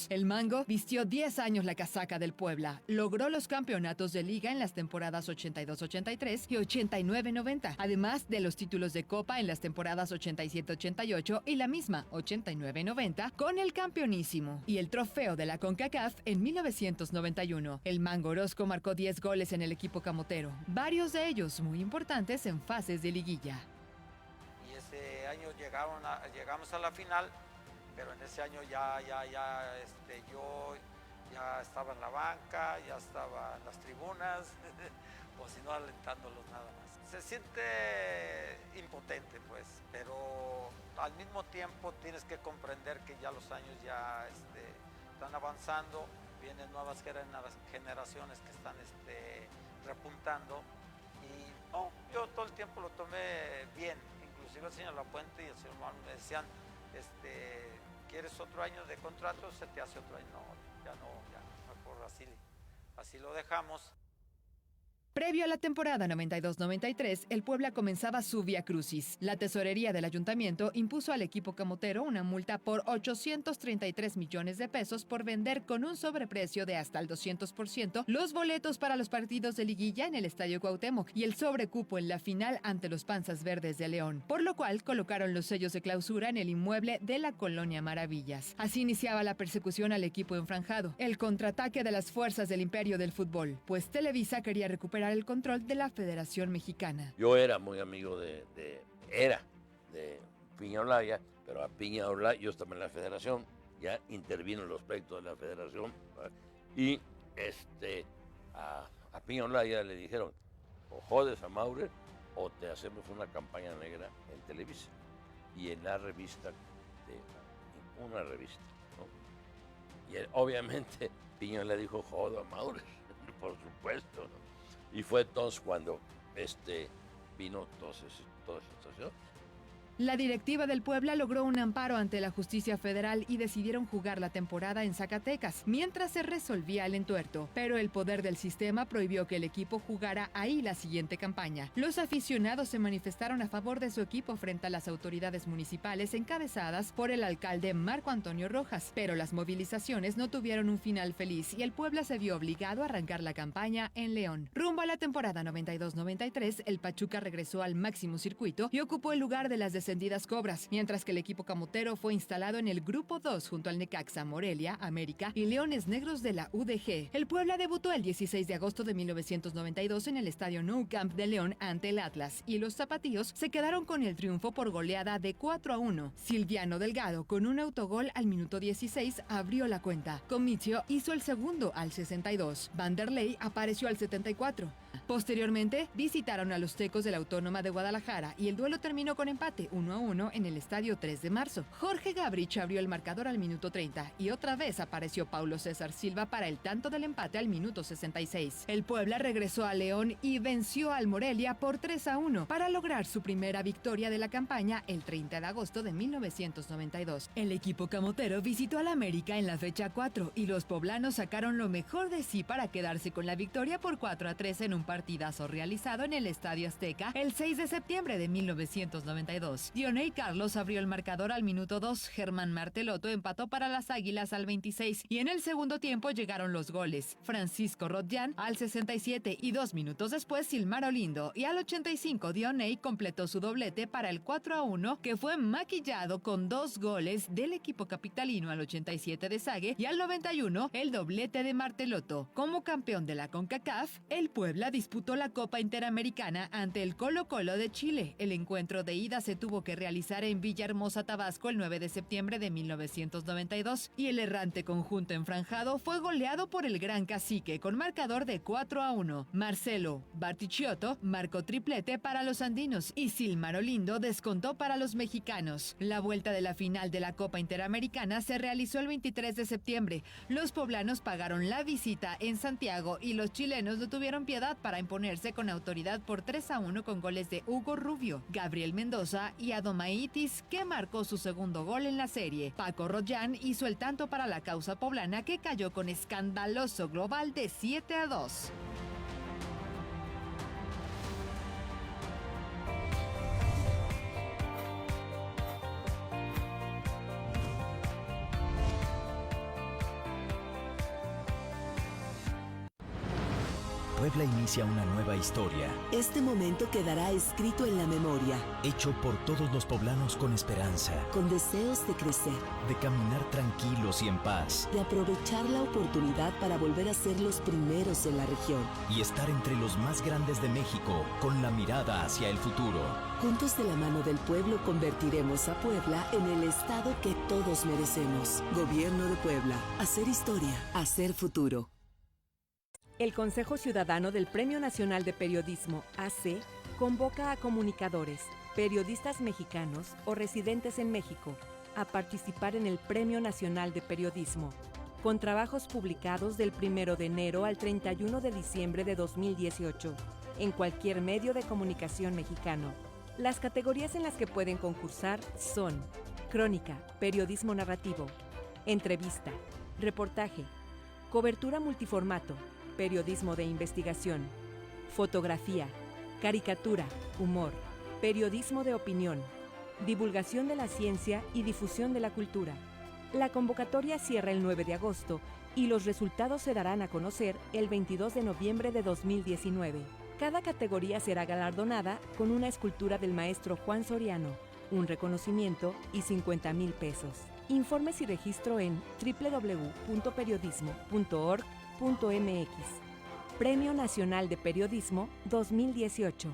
El Mango vistió 10 años la casaca del Puebla. Logró los campeonatos de liga en las temporadas 82-83 y 89-90, además de los títulos de Copa en las temporadas 87-88 y la misma 89-90 con el campeonísimo y el trofeo de la CONCACAF en 1991. El Mango Orozco marcó 10 goles en el equipo camotero, varios de ellos muy importantes en fases de liguilla. Y ese año llegamos a la final. Pero en ese año yo ya estaba en la banca, ya estaba en las tribunas, o si no alentándolos nada más. Se siente impotente, pues, pero al mismo tiempo tienes que comprender que ya los años ya están avanzando, vienen nuevas generaciones que están repuntando, y no, yo todo el tiempo lo tomé bien. Inclusive el señor Lapuente y el señor Manuel me decían, ¿quieres otro año de contrato? Se te hace otro año. No, ya mejor así lo dejamos. Previo a la temporada 92-93, el Puebla comenzaba su vía crucis. La tesorería del ayuntamiento impuso al equipo camotero una multa por 833 millones de pesos por vender con un sobreprecio de hasta el 200% los boletos para los partidos de liguilla en el Estadio Cuauhtémoc y el sobrecupo en la final ante los Panzas Verdes de León, por lo cual colocaron los sellos de clausura en el inmueble de la Colonia Maravillas. Así iniciaba la persecución al equipo enfranjado, el contraataque de las fuerzas del imperio del fútbol, pues Televisa quería recuperar el control de la Federación Mexicana. Yo era muy amigo de Piña Olaya, pero a Piña Olaya, yo estaba en la Federación, ya intervino en los pleitos de la Federación, ¿verdad? Y a Piña Olaya le dijeron, o jodes a Maurer o te hacemos una campaña negra en Televisa y en la revista, una revista, ¿no? Y él, obviamente Piña le dijo, jodo a Maurer, por supuesto, ¿no? Y fue entonces cuando vino toda esa situación. La directiva del Puebla logró un amparo ante la justicia federal y decidieron jugar la temporada en Zacatecas, mientras se resolvía el entuerto. Pero el poder del sistema prohibió que el equipo jugara ahí la siguiente campaña. Los aficionados se manifestaron a favor de su equipo frente a las autoridades municipales encabezadas por el alcalde Marco Antonio Rojas, pero las movilizaciones no tuvieron un final feliz y el Puebla se vio obligado a arrancar la campaña en León. Rumbo a la temporada 92-93, el Pachuca regresó al máximo circuito y ocupó el lugar de las descendidas Cobras, mientras que el equipo camotero fue instalado en el Grupo 2 junto al Necaxa, Morelia, América y Leones Negros de la UDG. El Puebla debutó el 16 de agosto de 1992 en el Estadio Nou Camp de León ante el Atlas, y los zapatillos se quedaron con el triunfo por goleada de 4-1. Silviano Delgado, con un autogol al minuto 16, abrió la cuenta. Comicio hizo el segundo al 62. Vanderlei apareció al 74. Posteriormente, visitaron a los Tecos de la Autónoma de Guadalajara y el duelo terminó con empate 1-1 en el Estadio 3 de Marzo. Jorge Gabrich abrió el marcador al minuto 30 y otra vez apareció Paulo César Silva para el tanto del empate al minuto 66. El Puebla regresó a León y venció al Morelia por 3-1 para lograr su primera victoria de la campaña el 30 de agosto de 1992. El equipo camotero visitó al América en la fecha 4 y los poblanos sacaron lo mejor de sí para quedarse con la victoria por 4-3 en un partidazo realizado en el Estadio Azteca el 6 de septiembre de 1992. Dioney Carlos abrió el marcador al minuto 2, Germán Martelotto empató para las Águilas al 26 y en el segundo tiempo llegaron los goles. Francisco Rodjan al 67 y 2 minutos después Silmar Olindo, y al 85 Dioney completó su doblete para el 4-1 que fue maquillado con 2 goles del equipo capitalino al 87 de Sague y al 91 el doblete de Martelotto. Como campeón de la CONCACAF, el Puebla disputó la Copa Interamericana ante el Colo-Colo de Chile. El encuentro de ida se tuvo que realizar en Villahermosa, Tabasco, el 9 de septiembre de 1992, y el errante conjunto enfranjado fue goleado por el Gran Cacique con marcador de 4-1. Marcelo Barticciotto marcó triplete para los andinos y Silmar Olindo descontó para los mexicanos. La vuelta de la final de la Copa Interamericana se realizó el 23 de septiembre. Los poblanos pagaron la visita en Santiago y los chilenos no tuvieron piedad para imponerse con autoridad por 3-1 con goles de Hugo Rubio, Gabriel Mendoza y Adomaitis, que marcó su segundo gol en la serie. Paco Rodjan hizo el tanto para la causa poblana, que cayó con escandaloso global de 7-2. Puebla inicia una nueva historia. Este momento quedará escrito en la memoria. Hecho por todos los poblanos con esperanza. Con deseos de crecer. De caminar tranquilos y en paz. De aprovechar la oportunidad para volver a ser los primeros en la región. Y estar entre los más grandes de México, con la mirada hacia el futuro. Juntos de la mano del pueblo convertiremos a Puebla en el estado que todos merecemos. Gobierno de Puebla. Hacer historia. Hacer futuro. El Consejo Ciudadano del Premio Nacional de Periodismo, AC, convoca a comunicadores, periodistas mexicanos o residentes en México a participar en el Premio Nacional de Periodismo, con trabajos publicados del 1 de enero al 31 de diciembre de 2018, en cualquier medio de comunicación mexicano. Las categorías en las que pueden concursar son crónica, periodismo narrativo, entrevista, reportaje, cobertura multiformato, periodismo de investigación, fotografía, caricatura, humor, periodismo de opinión, divulgación de la ciencia y difusión de la cultura. La convocatoria cierra el 9 de agosto y los resultados se darán a conocer el 22 de noviembre de 2019. Cada categoría será galardonada con una escultura del maestro Juan Soriano, un reconocimiento y 50,000 pesos. Informes y registro en www.periodismo.org.mx. Premio Nacional de Periodismo 2018.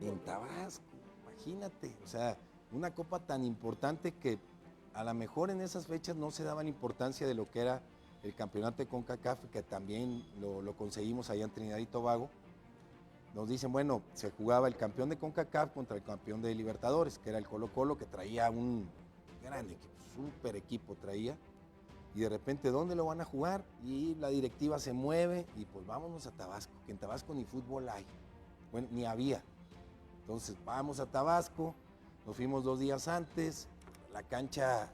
En Tabasco, imagínate, o sea, una copa tan importante que a lo mejor en esas fechas no se daban importancia de lo que era el campeonato de CONCACAF, que también lo conseguimos allá en Trinidad y Tobago. Nos dicen, bueno, se jugaba el campeón de CONCACAF contra el campeón de Libertadores, que era el Colo-Colo, que traía un gran equipo, súper equipo traía. Y de repente, ¿dónde lo van a jugar? Y la directiva se mueve y pues vámonos a Tabasco, que en Tabasco ni fútbol hay, bueno, ni había. Entonces vamos a Tabasco, nos fuimos 2 días antes, la cancha,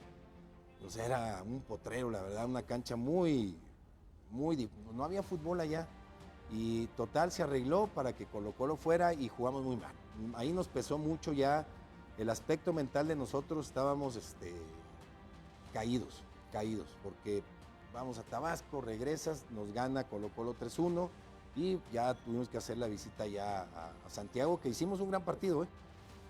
pues era un potrero, la verdad, una cancha muy, no había fútbol allá. Y total se arregló para que Colo-Colo fuera y jugamos muy mal. Ahí nos pesó mucho ya el aspecto mental de nosotros, estábamos caídos, porque vamos a Tabasco, regresas, nos gana Colo-Colo 3-1 y ya tuvimos que hacer la visita ya a Santiago, que hicimos un gran partido,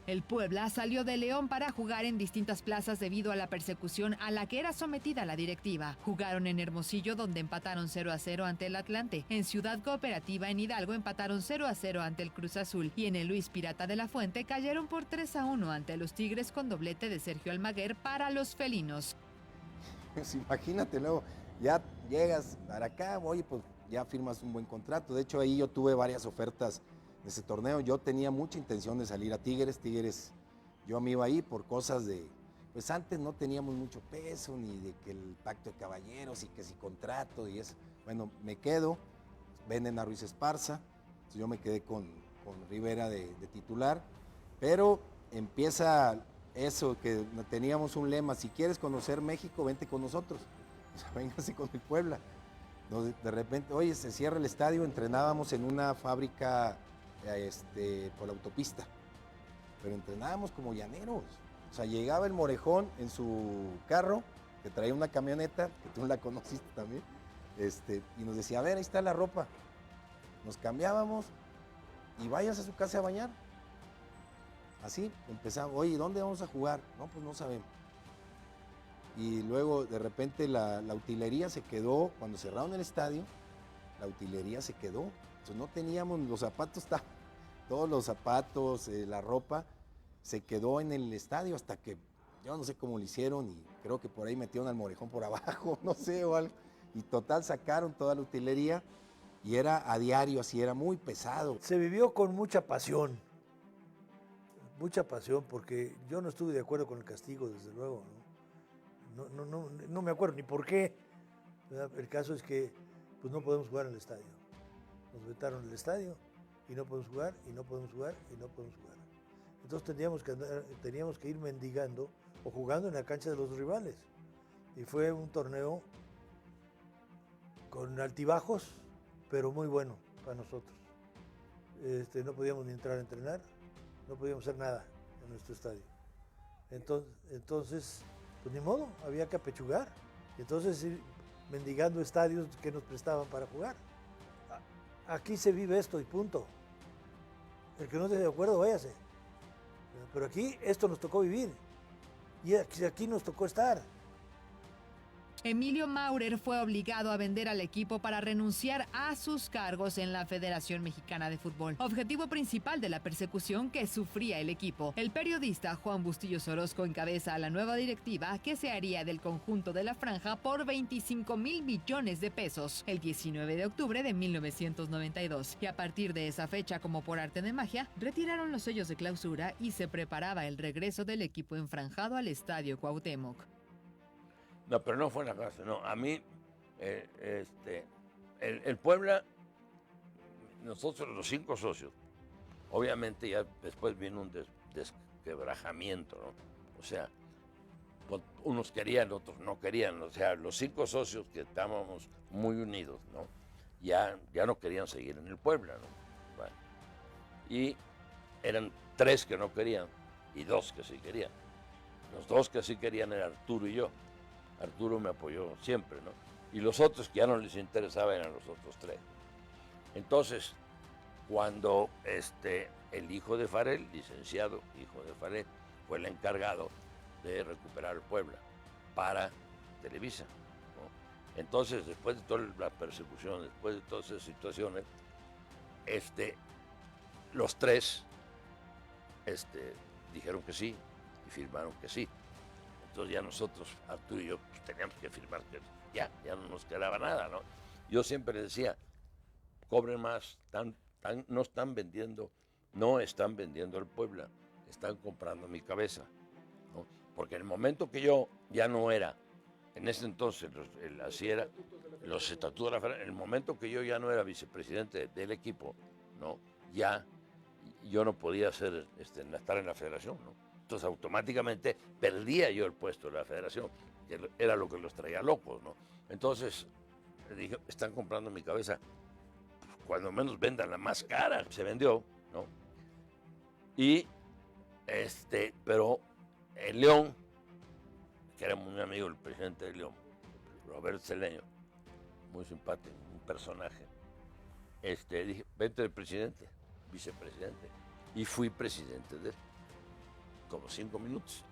El Puebla salió de León para jugar en distintas plazas debido a la persecución a la que era sometida la directiva. Jugaron en Hermosillo, donde empataron 0-0 ante el Atlante. En Ciudad Cooperativa, en Hidalgo, empataron 0-0 ante el Cruz Azul. Y en el Luis Pirata de la Fuente cayeron por 3-1 ante los Tigres con doblete de Sergio Almaguer para los felinos. Pues imagínate, luego ya llegas para acá, oye, pues ya firmas un buen contrato. De hecho, ahí yo tuve varias ofertas de ese torneo. Yo tenía mucha intención de salir a Tigres, yo me iba ahí por cosas de, pues antes no teníamos mucho peso, ni de que el pacto de caballeros y que si contrato y eso. Bueno, me quedo, venden a Ruiz Esparza, entonces yo me quedé con Rivera de titular, pero empieza eso, que teníamos un lema, si quieres conocer México, vente con nosotros, o sea, véngase con el Puebla. De repente, oye, se cierra el estadio, entrenábamos en una fábrica por la autopista, pero entrenábamos como llaneros. O sea, llegaba el Morejón en su carro, que traía una camioneta, que tú la conociste también, y nos decía, a ver, ahí está la ropa. Nos cambiábamos y vayas a su casa a bañar. Así empezamos, oye, ¿dónde vamos a jugar? No, pues no sabemos. Y luego de repente la utilería se quedó, cuando cerraron el estadio, la utilería se quedó. Entonces no teníamos, los zapatos, todos los zapatos, la ropa, se quedó en el estadio hasta que, yo no sé cómo lo hicieron y creo que por ahí metieron al Morejón por abajo, no sé, o algo. Y total sacaron toda la utilería y era a diario, así era muy pesado. Se vivió con mucha pasión, porque yo no estuve de acuerdo con el castigo, desde luego, no me acuerdo ni por qué. El caso es que pues no podemos jugar en el estadio. Nos vetaron el estadio y no podemos jugar, y no podemos jugar, y no podemos jugar. Entonces teníamos que ir mendigando o jugando en la cancha de los rivales. Y fue un torneo con altibajos, pero muy bueno para nosotros. No podíamos ni entrar a entrenar, no podíamos hacer nada en nuestro estadio. Entonces pues ni modo, había que apechugar. Y entonces ir mendigando estadios que nos prestaban para jugar. Aquí se vive esto y punto. El que no esté de acuerdo, váyase. Pero aquí esto nos tocó vivir. Y aquí nos tocó estar. Emilio Maurer fue obligado a vender al equipo para renunciar a sus cargos en la Federación Mexicana de Fútbol, objetivo principal de la persecución que sufría el equipo. El periodista Juan Bustillos Orozco encabeza a la nueva directiva que se haría del conjunto de la Franja por 25,000 millones de pesos el 19 de octubre de 1992. Y a partir de esa fecha, como por arte de magia, retiraron los sellos de clausura y se preparaba el regreso del equipo enfranjado al Estadio Cuauhtémoc. No, pero no fue en la casa, no. A mí, el Puebla, nosotros los 5 socios, obviamente ya después vino un desquebrajamiento, ¿no? O sea, unos querían, otros no querían. O sea, los 5 socios que estábamos muy unidos, ¿no? Ya no querían seguir en el Puebla, ¿no? Bueno, y eran 3 que no querían y 2 que sí querían. Los 2 que sí querían eran Arturo y yo. Arturo me apoyó siempre, ¿no? Y los otros que ya no les interesaba eran los otros 3. Entonces, cuando el hijo de Farel, licenciado hijo de Farel, fue el encargado de recuperar el Puebla para Televisa, ¿no? Entonces, después de toda la persecución, después de todas esas situaciones, los 3 dijeron que sí y firmaron que sí. Entonces ya nosotros, Arturo y yo, pues, teníamos que firmar que ya no nos quedaba nada, ¿no? Yo siempre les decía, cobren más, no están vendiendo el Puebla, están comprando mi cabeza, ¿no? Porque en el momento que yo ya no era, en ese entonces, así era, los estatutos de la federación, en el momento que yo ya no era vicepresidente del equipo, ¿no? Ya yo no podía estar en la federación, ¿no? Entonces automáticamente perdía yo el puesto de la federación, que era lo que los traía locos, ¿no? Entonces dije, están comprando mi cabeza, cuando menos vendan la más cara. Se vendió, ¿no? Y pero el León, que era muy amigo del presidente de León, Roberto Celeño, muy simpático, un personaje, dije, vente el presidente, vicepresidente, y fui presidente de él, como 5 minutos,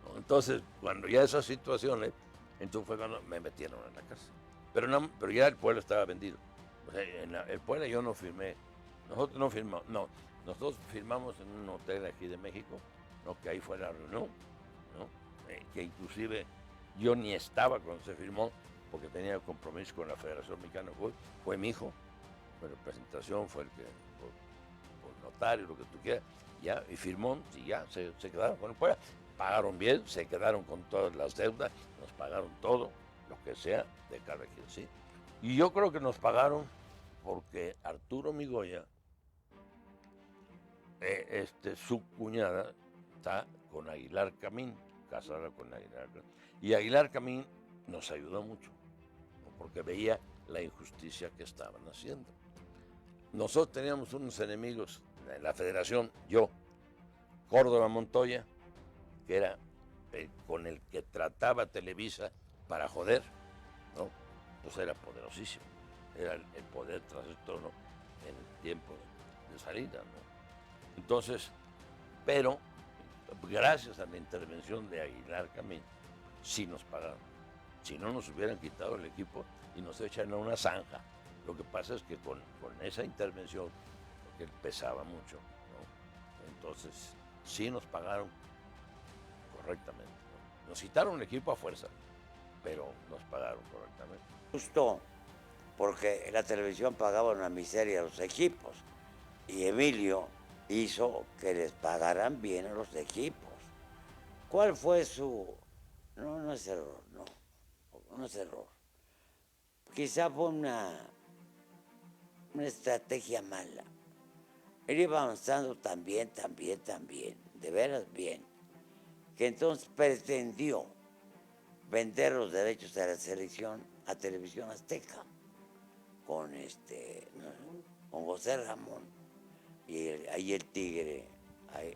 ¿no? Entonces, cuando ya esas situaciones, entonces fue cuando me metieron en la cárcel. Pero ya el Puebla estaba vendido. O sea, el Puebla yo no firmé, nosotros no firmamos, no, nosotros firmamos en un hotel aquí de México, ¿no? Que ahí fue la reunión, ¿no? Que inclusive yo ni estaba cuando se firmó, porque tenía compromiso con la Federación Mexicana de Fútbol. Fue mi hijo, fue representación, fue el que, por notario, lo que tú quieras, ya, y firmó, y ya se quedaron con el Puebla. Pagaron bien, se quedaron con todas las deudas, nos pagaron todo, lo que sea, de cada quien, ¿sí? Y yo creo que nos pagaron porque Arturo Migoya, su cuñada, está con Aguilar Camín, casada con Aguilar Camín. Y Aguilar Camín nos ayudó mucho, ¿no? Porque veía la injusticia que estaban haciendo. Nosotros teníamos unos enemigos en la federación, yo, Córdoba Montoya, que era con el que trataba Televisa para joder, ¿no? Pues era poderosísimo, era el poder tras el trono en el tiempo de salida, ¿no? Entonces, pero gracias a la intervención de Aguilar Camín, sí nos pagaron. Si no, nos hubieran quitado el equipo y nos echan a una zanja. Lo que pasa es que con esa intervención, porque él pesaba mucho, ¿no? Entonces, sí nos pagaron correctamente, ¿no? Nos quitaron el equipo a fuerza, pero nos pagaron correctamente. Justo porque la televisión pagaba una miseria a los equipos y Emilio hizo que les pagaran bien a los equipos. ¿Cuál fue su...? No es error, no es error. Quizá fue una estrategia mala. Él iba avanzando también, de veras bien, que entonces pretendió vender los derechos de la selección a Televisión Azteca con José Ramón y ahí el Tigre,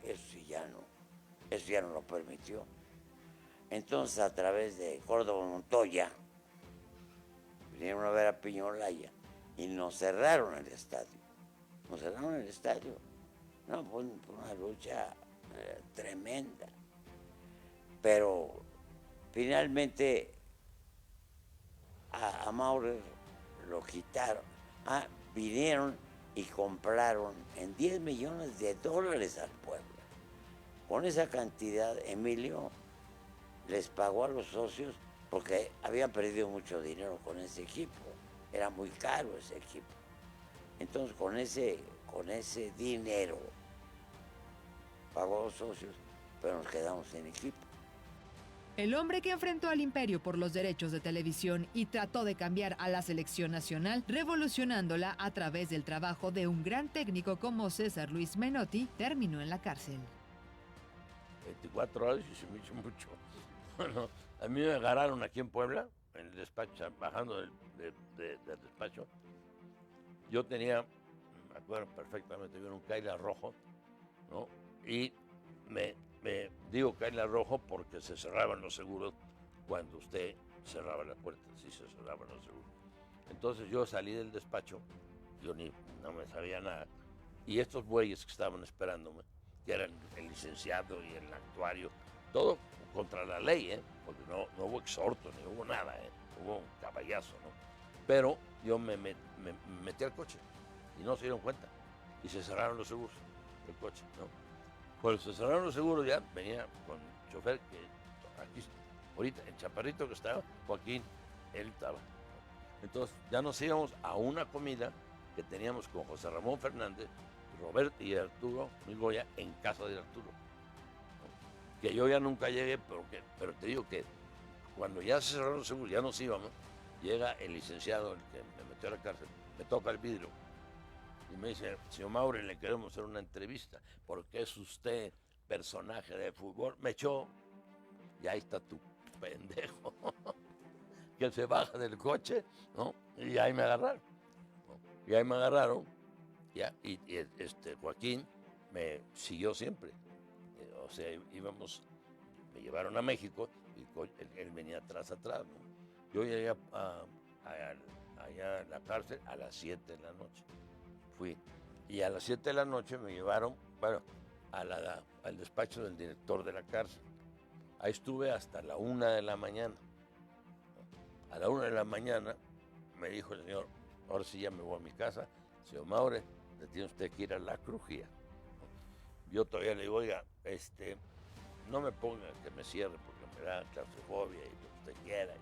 eso ya no lo permitió. Entonces, a través de Córdoba Montoya vinieron a ver a Piñolaya y nos cerraron el estadio. No, fue una lucha tremenda. Pero finalmente a Maurer lo quitaron. Vinieron y compraron en $10 millones al Puebla. Con esa cantidad, Emilio les pagó a los socios porque habían perdido mucho dinero con ese equipo. Era muy caro ese equipo. Entonces, con ese dinero pagó a los socios, pero nos quedamos sin equipo. El hombre que enfrentó al imperio por los derechos de televisión y trató de cambiar a la selección nacional, revolucionándola a través del trabajo de un gran técnico como César Luis Menotti, terminó en la cárcel. 24 horas y se me hizo mucho. Bueno, a mí me agarraron aquí en Puebla, en el despacho, bajando del despacho. Yo tenía, me acuerdo perfectamente, yo era un Cayla rojo, ¿no? Y me digo Cayla rojo porque se cerraban los seguros cuando usted cerraba la puerta, sí se cerraban los seguros. Entonces yo salí del despacho, yo no me sabía nada, y estos bueyes que estaban esperándome, que eran el licenciado y el actuario, todo contra la ley, porque no hubo exhorto, ni hubo nada, hubo un caballazo, ¿no? Pero yo me metí al coche y no se dieron cuenta, y se cerraron los seguros del coche, ¿no? Cuando se cerraron los seguros ya venía con el chofer, que aquí, ahorita, el chaparrito que estaba, Joaquín, él estaba. Entonces ya nos íbamos a una comida que teníamos con José Ramón Fernández, Roberto y Arturo Migoya en casa de Arturo. ¿No? Que yo ya nunca llegué, pero te digo que cuando ya se cerraron los seguros, ya nos íbamos, llega el licenciado, el que me metió a la cárcel, me toca el vidrio. Y me dice, señor Maurer, le queremos hacer una entrevista, porque es usted personaje de fútbol. Me echó, y ahí está tu pendejo, que se baja del coche, ¿no? Y ahí me agarraron, ¿no? Y ahí me agarraron, ya, y Joaquín me siguió siempre. O sea, íbamos, me llevaron a México, y él venía atrás, ¿no? Yo llegué allá a la cárcel a las 7 de la noche. Fui. Y a las 7 de la noche me llevaron, bueno, al despacho del director de la cárcel. Ahí estuve hasta la 1 de la mañana. A la 1 de la mañana me dijo el señor, ahora sí ya me voy a mi casa. Señor Maurer, le tiene usted que ir a la crujía. Yo todavía le digo, oiga, no me ponga que me cierre porque me da claustrofobia y lo que usted quiera.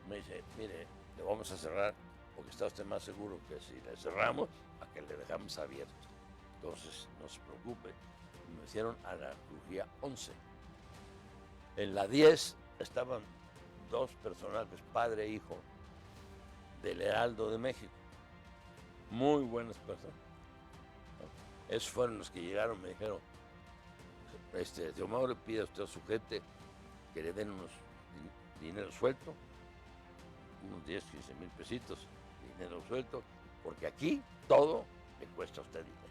Me dice, mire, le vamos a cerrar porque está usted más seguro que si le cerramos, a que le dejamos abierto. Entonces, no se preocupe. Me hicieron a la crujía 11. En la 10 estaban dos personajes, padre e hijo, del Heraldo de México. Muy buenas personas. ¿No? Esos fueron los que llegaron, me dijeron, señor Maurer, pide a usted a su gente que le den unos dinero suelto, unos 10, 15 mil pesitos, dinero suelto, porque aquí todo le cuesta a usted dinero.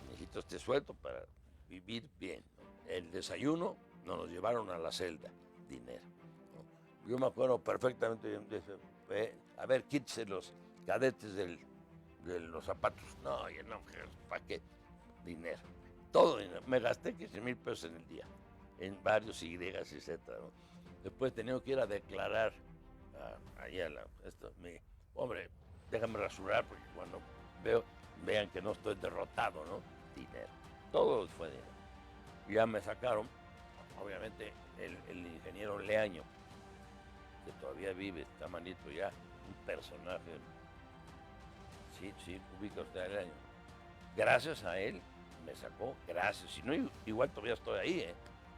Necesita usted suelto para vivir bien, ¿no? El desayuno nos llevaron a la celda, dinero, ¿no? Yo me acuerdo perfectamente, a ver, quítese los cadetes de los zapatos. No, ¿para qué? Dinero. Todo dinero. Me gasté 15 mil pesos en el día, en varios Y y Z, ¿no? Después tenía que ir a declarar allá hombre, déjame rasurar porque cuando vean que no estoy derrotado, ¿no? Dinero. Todo fue dinero. Ya me sacaron, obviamente, el ingeniero Leaño, que todavía vive, está malito ya, un personaje. Sí, ubica usted a Leaño. Gracias a él me sacó, gracias. Si no, igual todavía estoy ahí,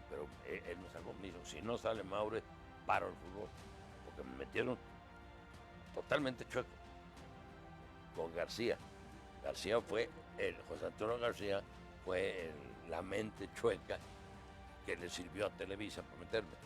pero él me sacó, me dijo, si no sale Maurer, paro el fútbol. Porque me metieron totalmente chueco con García. José Antonio García fue la mente chueca que le sirvió a Televisa para meterme.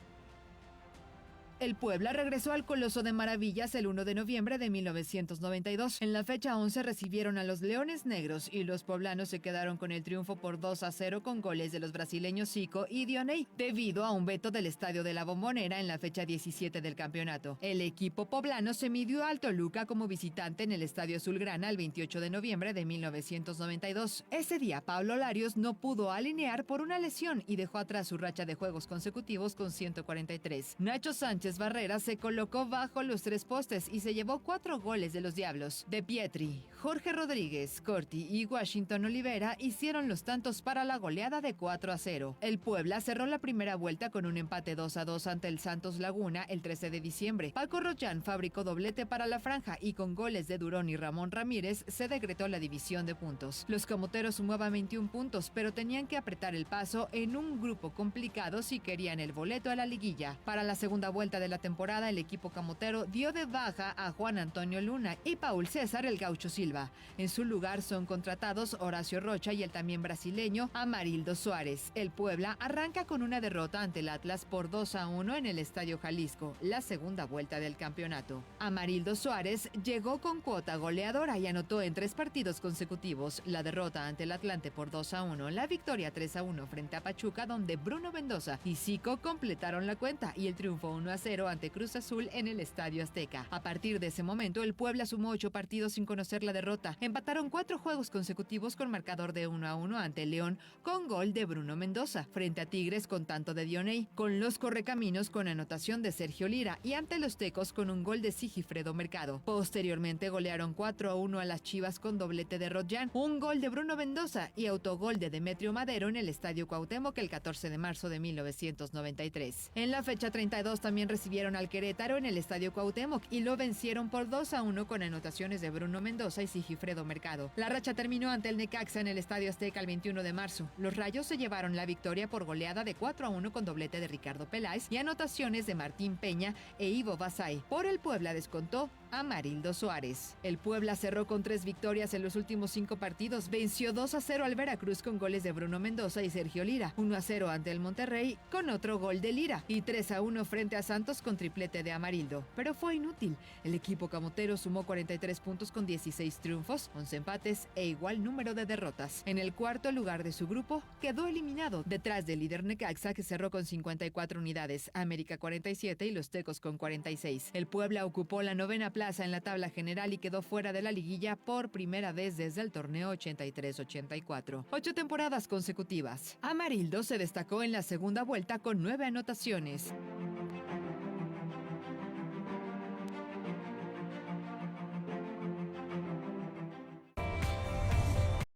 El Puebla regresó al Coloso de Maravillas el 1 de noviembre de 1992. En la fecha 11 recibieron a los Leones Negros y los poblanos se quedaron con el triunfo por 2-0 con goles de los brasileños Zico y Dioney, debido a un veto del Estadio de la Bombonera en la fecha 17 del campeonato. El equipo poblano se midió al Toluca como visitante en el Estadio Azulgrana el 28 de noviembre de 1992. Ese día, Pablo Larios no pudo alinear por una lesión y dejó atrás su racha de juegos consecutivos con 143. Nacho Sánchez Sánchez Barrera se colocó bajo los 3 postes y se llevó 4 goles de los Diablos. De Pietri, Jorge Rodríguez, Corti y Washington Olivera hicieron los tantos para la goleada de 4-0. El Puebla cerró la primera vuelta con un empate 2-2 ante el Santos Laguna el 13 de diciembre. Paco Rochán fabricó doblete para la franja y con goles de Durón y Ramón Ramírez se decretó la división de puntos. Los camoteros sumaban 21 puntos, pero tenían que apretar el paso en un grupo complicado si querían el boleto a la liguilla. Para la segunda vuelta de la temporada, el equipo camotero dio de baja a Juan Antonio Luna y Paul César el Gaucho Silva. En su lugar son contratados Horacio Rocha y el también brasileño Amarildo Suárez. El Puebla arranca con una derrota ante el Atlas por 2-1 en el Estadio Jalisco, la segunda vuelta del campeonato. Amarildo Suárez llegó con cuota goleadora y anotó en 3 partidos consecutivos: la derrota ante el Atlante por 2-1, la victoria 3-1 frente a Pachuca, donde Bruno Mendoza y Zico completaron la cuenta, y el triunfo 1-0 ante Cruz Azul en el Estadio Azteca. A partir de ese momento, el Puebla sumó 8 partidos sin conocer la derrota. Empataron 4 juegos consecutivos con marcador de 1-1 ante León, con gol de Bruno Mendoza, frente a Tigres con tanto de Dioney, con los Correcaminos con anotación de Sergio Lira, y ante los Tecos con un gol de Sigifredo Mercado. Posteriormente golearon 4-1 a las Chivas con doblete de Rodjan, un gol de Bruno Mendoza y autogol de Demetrio Madero en el Estadio Cuauhtémoc el 14 de marzo de 1993. En la fecha 32 también recibieron al Querétaro en el Estadio Cuauhtémoc y lo vencieron por 2-1 con anotaciones de Bruno Mendoza y Sigifredo Mercado. La racha terminó ante el Necaxa en el Estadio Azteca el 21 de marzo. Los Rayos se llevaron la victoria por goleada de 4-1 con doblete de Ricardo Peláez y anotaciones de Martín Peña e Ivo Basay. Por el Puebla descontó Amarildo Suárez. El Puebla cerró con 3 victorias en los últimos 5 partidos. Venció 2-0 al Veracruz con goles de Bruno Mendoza y Sergio Lira, 1-0 ante el Monterrey con otro gol de Lira y 3-1 frente a Santos con triplete de Amarildo. Pero fue inútil. El equipo camotero sumó 43 puntos con 16 triunfos, 11 empates e igual número de derrotas. En el cuarto lugar de su grupo quedó eliminado, detrás del líder Necaxa, que cerró con 54 unidades, América 47 y los Tecos con 46. El Puebla ocupó la 9ª plaza en la tabla general y quedó fuera de la liguilla por primera vez desde el torneo 83-84. 8 temporadas consecutivas. Amarildo se destacó en la segunda vuelta con 9 anotaciones.